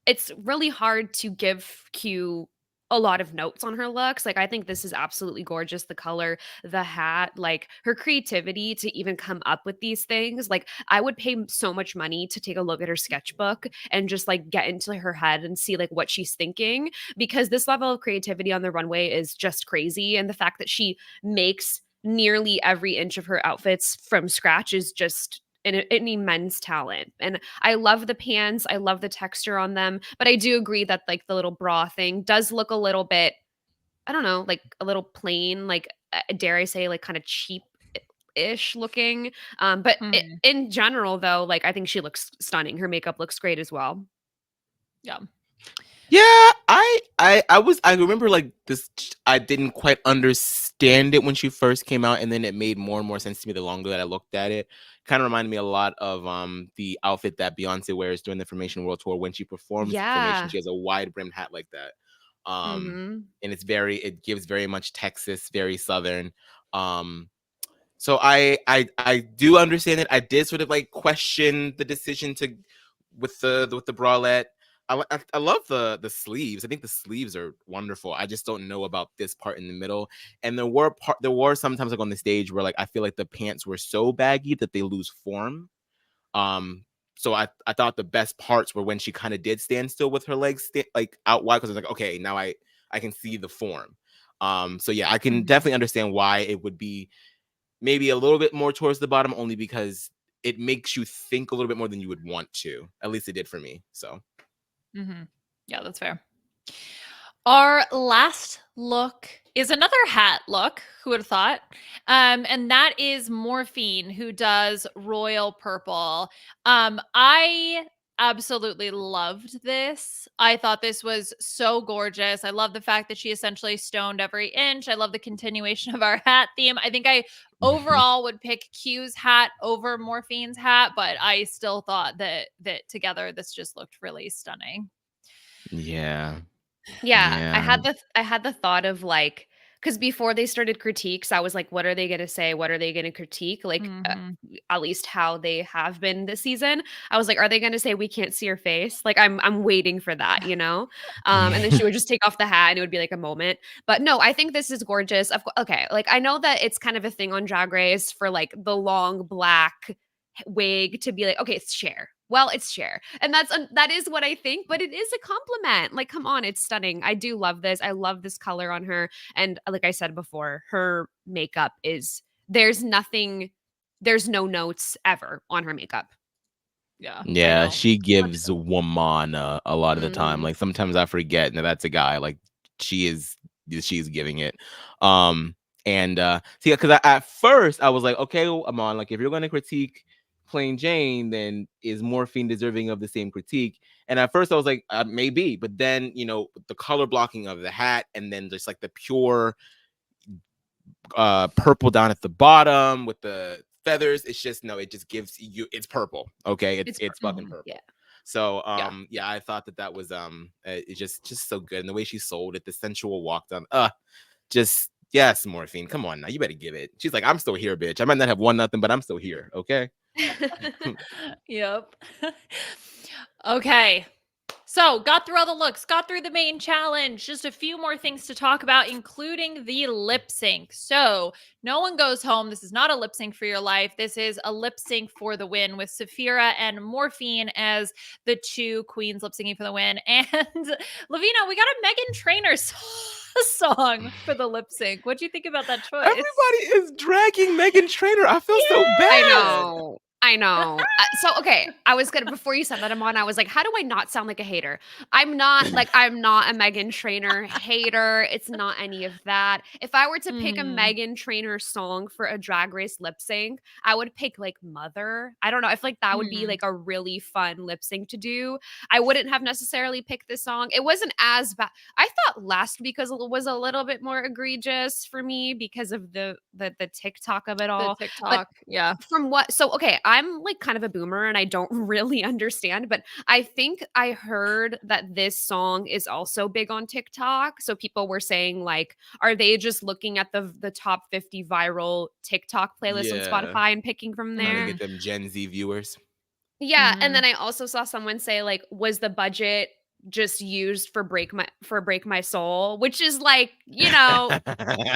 it's really hard to give Q a lot of notes on her looks. Like, I think this is absolutely gorgeous. The color, the hat, like her creativity to even come up with these things. Like, I would pay so much money to take a look at her sketchbook and just like get into her head and see like what she's thinking, because this level of creativity on the runway is just crazy. And the fact that she makes nearly every inch of her outfits from scratch is just an immense talent. And I love the pants. I love the texture on them. But I do agree that like the little bra thing does look a little bit, I don't know, like a little plain, like dare I say, like kind of cheap-ish looking. But in general, though, like I think she looks stunning. Her makeup looks great as well. Yeah. Yeah, I remember like this. I didn't quite understand it when she first came out, and then it made more and more sense to me the longer that I looked at it. Kind of reminded me a lot of the outfit that Beyonce wears during the Formation World Tour when she performs Formation. She has a wide brimmed hat like that, and it gives very much Texas, very Southern. So I do understand it. I did sort of like question the decision with the bralette. I love the sleeves. I think the sleeves are wonderful. I just don't know about this part in the middle. And there were sometimes like on the stage where like I feel like the pants were so baggy that they lose form. So I thought the best parts were when she kind of did stand still with her legs like out wide, because I was like, okay, now I can see the form. So yeah, I can definitely understand why it would be maybe a little bit more towards the bottom, only because it makes you think a little bit more than you would want to. At least it did for me. So Yeah, that's fair. Our last look is another hat look. Who would have thought? And that is Morphine, who does Royal Purple. I absolutely loved this. I thought this was so gorgeous. I love the fact that she essentially stoned every inch. I love the continuation of our hat theme. I think I overall would pick Q's hat over Morphine's hat, but I still thought that together this just looked really stunning. yeah. Yeah, Yeah. I had the thought of like, because before they started critiques, I was like, what are they gonna say? What are they gonna critique? Like, at least how they have been this season. I was like, are they gonna say we can't see her face? Like, I'm waiting for that, you know. And then she would just take off the hat, and it would be like a moment. But no, I think this is gorgeous. Okay, like I know that it's kind of a thing on Drag Race for like the long black wig to be like, okay, it's Cher. Well, it's Cher. And that is what I think, but it is a compliment. Like, come on, it's stunning. I do love this. I love this color on her. And like I said before, her makeup is there's no notes ever on her makeup. Yeah. Yeah, she gives woman a lot of the time. Like sometimes I forget that that's a guy. Like she's giving it. See, because at first I was like, okay, Aman, like if you're gonna critique Plain Jane, then is Morphine deserving of the same critique? And at first I was like, maybe, but then the color blocking of the hat, and then just like the pure purple down at the bottom with the feathers, it's just it just gives you, it's purple. Okay, it's fucking purple. Yeah. So yeah, I thought that was it's just so good, and the way she sold it, the sensual walk down, just yes, Morphine, come on now, you better give it. She's like, I'm still here, bitch. I might not have won nothing, but I'm still here. Okay. Yep. Okay. So, got through all the looks, got through the main challenge. Just a few more things to talk about, including the lip sync. So, no one goes home. This is not a lip sync for your life. This is a lip sync for the win, with Saphira and Morphine as the two queens lip syncing for the win. And Lovina, we got a Meghan Trainor song for the lip sync. What do you think about that choice? Everybody is dragging Meghan Trainor. I feel so bad. I know. So, okay, I was gonna, before you said that, Aman, I was like, how do I not sound like a hater? I'm not a Meghan Trainor hater. It's not any of that. If I were to pick a Meghan Trainor song for a Drag Race lip sync, I would pick like Mother. I don't know. I feel like that would be like a really fun lip sync to do. I wouldn't have necessarily picked this song. It wasn't as bad. I thought Last Week was a little bit more egregious for me because of the TikTok of it all. The TikTok, yeah. Okay, I'm like kind of a boomer and I don't really understand, but I think I heard that this song is also big on TikTok. So people were saying like, are they just looking at the top 50 viral TikTok playlists on Spotify and picking from there? Trying to get them Gen Z viewers. Yeah, and then I also saw someone say like, was the budget just used for Break My Soul, which is like,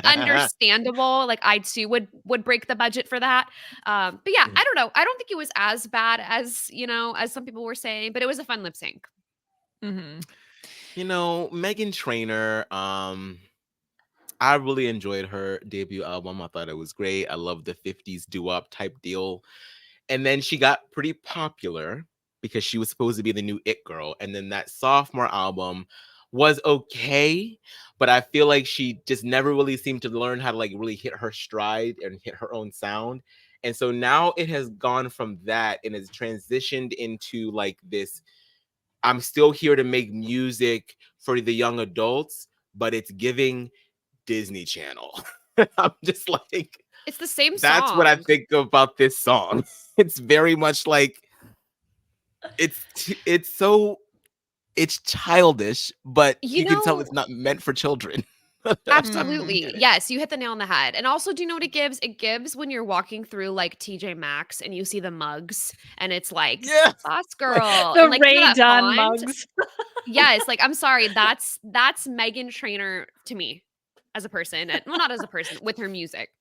understandable. Like I too would break the budget for that. But yeah, I don't know. I don't think it was as bad as, as some people were saying, but it was a fun lip sync. Meghan Trainor, I really enjoyed her debut album. I thought it was great. I love the 50s doo-wop type deal. And then she got pretty popular because she was supposed to be the new it girl. And then that sophomore album was okay, but I feel like she just never really seemed to learn how to like really hit her stride and hit her own sound. And so now it has gone from that and has transitioned into like this, I'm still here to make music for the young adults, but it's giving Disney Channel. I'm just like, it's the same song. That's what I think about this song. It's very much like it's childish, but you can tell it's not meant for children. Absolutely. Yes, you hit the nail on the head. And also, do you know what it gives? It gives when you're walking through like TJ Maxx and you see the mugs and it's like Boss Girl. The and, like, Ray Dunn mugs. Yes, like I'm sorry, that's Meghan Trainor to me as a person. Well, not as a person, with her music.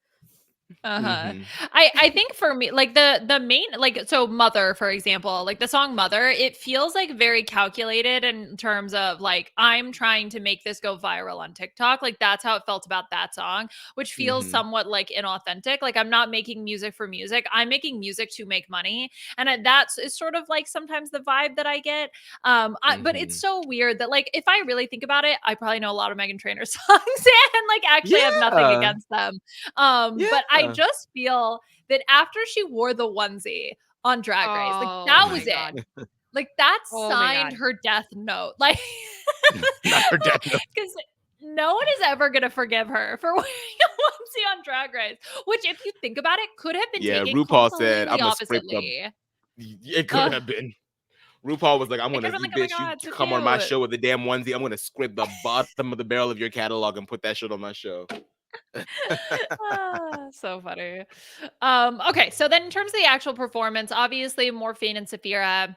Uh-huh. Mm-hmm. I think for me, like the main, like, so Mother, for example, like the song Mother, it feels like very calculated in terms of like, I'm trying to make this go viral on TikTok. Like that's how it felt about that song, which feels Mm-hmm. somewhat like inauthentic. Like I'm not making music for music. I'm making music to make money. And that's is sort of like sometimes the vibe that I get. But it's Mm-hmm. so weird that like, if I really think about it, I probably know a lot of Megan Trainor songs and like actually have nothing Yeah. against them. But I Yeah. just feel that after she wore the onesie on Drag Race, like Oh that my was it. god. Like that Oh my signed god. her death note. Like, Not her death note. because no one is ever gonna forgive her for wearing a onesie on Drag Race, which, if you think about it, could have been Yeah, taken RuPaul said, completely "I'm gonna scrape the." oppositely. It could Ugh, have been. RuPaul was like, "I'm it could gonna, have been you like, oh my bitch, you god, so come on my cute. show with a damn onesie. I'm gonna scrape the bottom of the barrel of your catalog and put that shit on my show." So funny. Okay, so then in terms of the actual performance, obviously Morphine and Saphira,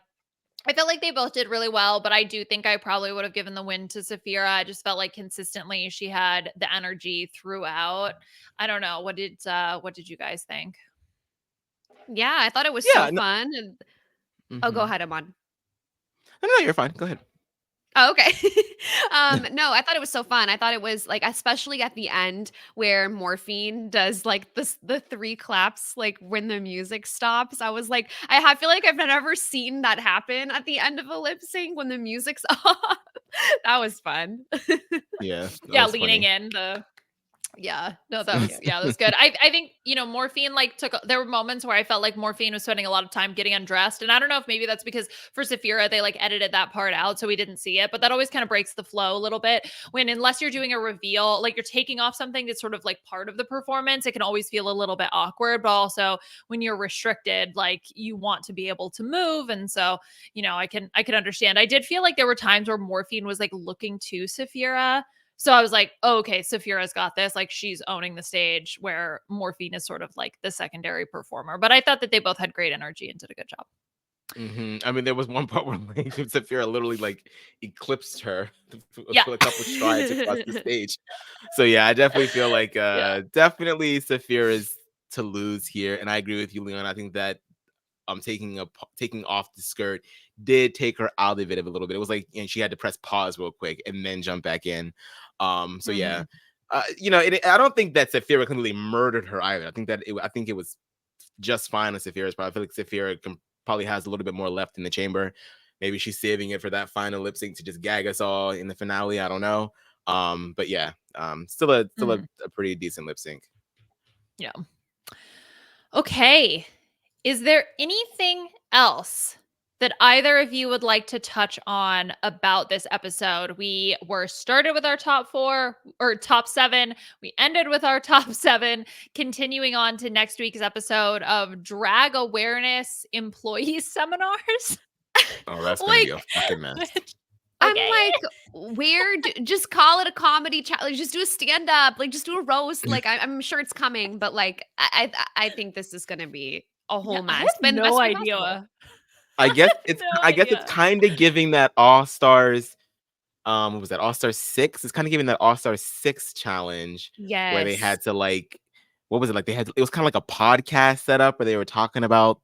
I felt like they both did really well, but I do think I probably would have given the win to Saphira. I just felt like consistently she had the energy throughout. I don't know. What did you guys think? Yeah, I thought it was so Yeah. No, fun. Oh, go mhm. ahead, Amon. No, you're fine. Go ahead. Oh, okay. No, I thought it was so fun. I thought it was like, especially at the end where Morphine does like the three claps, like when the music stops. I was like, feel like I've never seen that happen at the end of a lip sync when the music's off. That was fun. Yeah, that Yeah, was leaning funny. in the yeah, no, Yeah. that was good. I think, Morphine like there were moments where I felt like Morphine was spending a lot of time getting undressed. And I don't know if maybe that's because for Saphira, they like edited that part out so we didn't see it, but that always kind of breaks the flow a little bit when, unless you're doing a reveal, like you're taking off something that's sort of like part of the performance, it can always feel a little bit awkward. But also when you're restricted, like you want to be able to move. And so, I can understand. I did feel like there were times where Morphine was like looking to Saphira, so I was like, oh, okay, Saphira's got this. Like she's owning the stage, where Morphine is sort of like the secondary performer. But I thought that they both had great energy and did a good job. I mean, there was one part where like, Saphira literally like eclipsed her Yeah. for a couple strides across the stage. So yeah, I definitely feel like Yeah. definitely Saphira's to lose here, and I agree with you, Leon. I think that taking off the skirt did take her out of it a little bit. It was like, she had to press pause real quick and then jump back in. So yeah, Mhm. I don't think that Saphira completely murdered her either. I think it was just fine on Saphira's part. I feel like Saphira probably has a little bit more left in the chamber. Maybe she's saving it for that final lip sync to just gag us all in the finale. I don't know. But yeah, still Mhm. a pretty decent lip sync. Yeah. Okay. Is there anything else that either of you would like to touch on about this episode? We were started with our top 4 or top 7. We ended with our top 7, continuing on to next week's episode of Drag Awareness Employee Seminars. Oh, that's gonna be Like, a fucking mess. I'm Okay. like, just call it a comedy challenge. Just do a stand up. Like, just do a roast. Like, I'm sure it's coming, but like, I think this is gonna be a Yeah, whole I mess. have But in the no best way possible. idea. I guess it's No I guess it's idea. kind of giving that All Stars. What was that? All Star 6? It's kind of giving that All Star 6 challenge where they Yes. had to like, what was it like? It was kind of like a podcast setup where they were talking about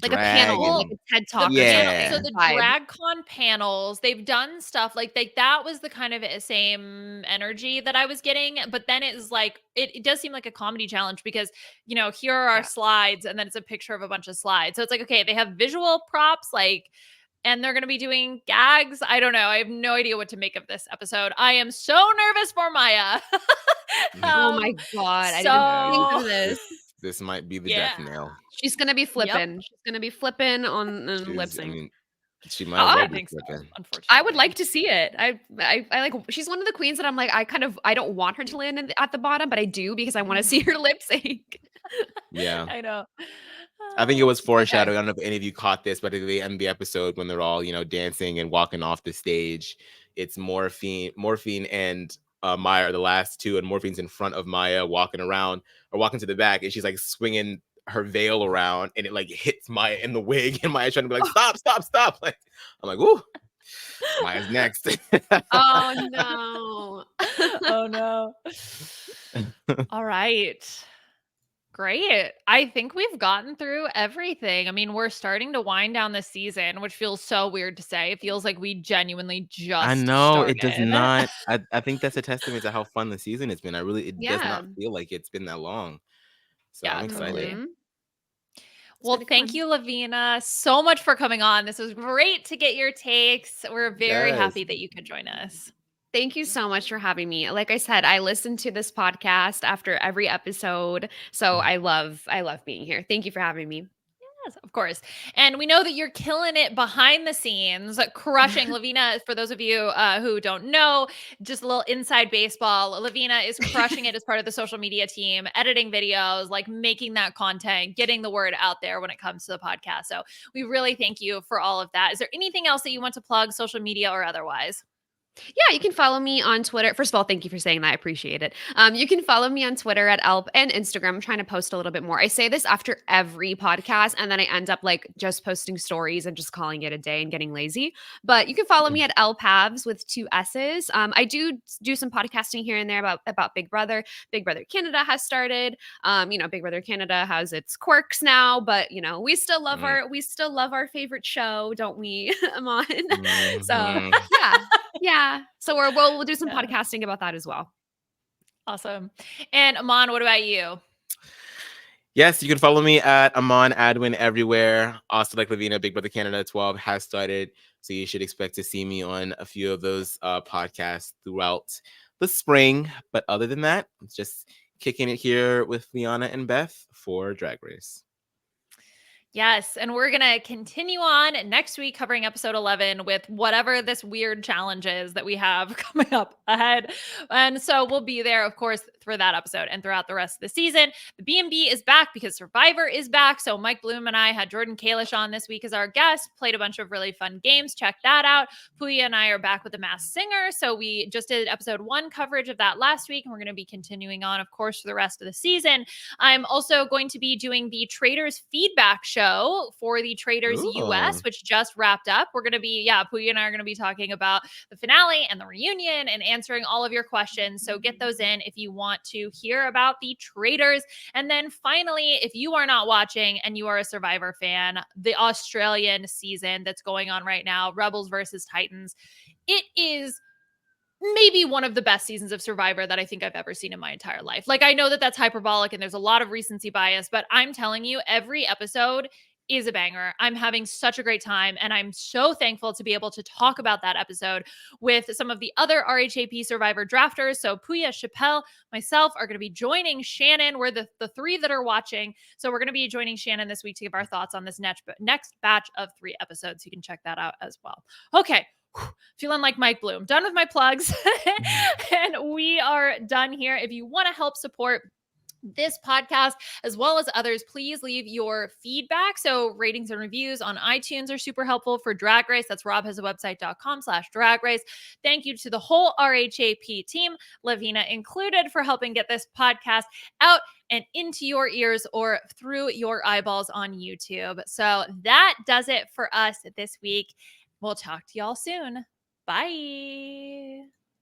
Like a drag panel, like Well, and a TED the talk or panel, yeah. so something the vibe. DragCon panels, they've done stuff like that was the kind of same energy that I was getting, but then it is like it does seem like a comedy challenge because here are our Yeah. slides and then it's a picture of a bunch of slides. So it's like, okay, they have visual props like, and they're going to be doing gags. I don't know. I have no idea what to make of this episode. I am so nervous for Maya. Oh my um god, I didn't Yeah, think so of this. this might be the yeah. death nail. She's gonna be Yep. flipping. She's gonna be flipping on lip I sync. mean, she might as I well I be think so, flipping. unfortunately. I would like to see it. I like. She's one of the queens that I'm like. I don't want her to land at the bottom, but I do because I want to see her lip sync. Yeah. I know. I think it was Okay. foreshadowing. I don't know if any of you caught this, but at the end of the episode, when they're all, dancing and walking off the stage, it's Morphine and Maya are the last two, and Morphine's in front of Maya walking around or walking to the back, and she's like swinging her veil around, and it like hits Maya in the wig, and Maya's trying to be like, stop, stop, stop. Like, I'm like, ooh, Maya's next. Oh no. Oh no. All right. Great. I think we've gotten through everything. I mean, we're starting to wind down the season, which feels so weird to say. It feels like we genuinely I just know it does started. not. I think that's a testament to how fun the season has been. It does Yeah. not feel like it's been that long. So Yeah, I'm excited. totally. Mhm. It's Well, been a good thank one. you, Lovina, so much for coming on. This was great to get your takes. We're very Yes. happy that you could join us. Thank you so much for having me. Like I said, I listen to this podcast after every episode, so I love being here. Thank you for having me. Yes, of course. And we know that you're killing it behind the scenes, crushing. Lavina, for those of you who don't know, just a little inside baseball. Lavina is crushing it as part of the social media team, editing videos, like making that content, getting the word out there when it comes to the podcast. So we really thank you for all of that. Is there anything else that you want to plug, social media or otherwise? Yeah, you can follow me on Twitter. First of all, thank you for saying that. I appreciate it. You can follow me on Twitter at Alp and Instagram. I'm trying to post a little bit more. I say this after every podcast, and then I end up like just posting stories and just calling it a day and getting lazy. But you can follow me at Alpavs with 2 S's. I do some podcasting here and there about Big Brother. Big Brother Canada has started. Big Brother Canada has its quirks now, but Mm. we still love our favorite show, don't we, Amon? So Mhm. yeah. Yeah. So we'll do some Yeah. podcasting about that as well. Awesome. And Aman, what about you? Yes, you can follow me at Aman Adwin everywhere. Also, like Lovina, Big Brother Canada 12 has started. So you should expect to see me on a few of those podcasts throughout the spring. But other than that, it's just kicking it here with Liana and Beth for Drag Race. Yes, and we're going to continue on next week covering episode 11 with whatever this weird challenge is that we have coming up ahead. And so we'll be there, of course, for that episode and throughout the rest of the season. The B&B is back because Survivor is back. So Mike Bloom and I had Jordan Kalish on this week as our guest, played a bunch of really fun games. Check that out. Puya and I are back with The Masked Singer. So we just did episode 1 coverage of that last week, and we're going to be continuing on, of course, for the rest of the season. I'm also going to be doing the Traders Feedback Show for the Traders US, Ooh. which just wrapped up. We're going to be, Puya and I are going to be talking about the finale and the reunion and answering all of your questions. So get those in if you want to hear about the Traders. And then finally, if you are not watching and you are a Survivor fan, the Australian season that's going on right now, Rebels versus Titans, it is maybe one of the best seasons of Survivor that I think I've ever seen in my entire life. Like, I know that that's hyperbolic and there's a lot of recency bias, but I'm telling you, every episode is a banger. I'm having such a great time, and I'm so thankful to be able to talk about that episode with some of the other RHAP Survivor drafters. So Puya, Chappelle, myself are going to be joining Shannon. We're the 3 that are watching. So we're going to be joining Shannon this week to give our thoughts on this next batch of 3 episodes. You can check that out as well. Okay. Feeling like Mike Bloom. Done with my plugs. And we are done here. If you want to help support this podcast as well as others, please leave your feedback. So ratings and reviews on iTunes are super helpful for Drag Race. That's robhasawebsite.com/drag race. Thank you to the whole RHAP team, Lovina included, for helping get this podcast out and into your ears or through your eyeballs on YouTube. So that does it for us this week. We'll talk to y'all soon. Bye.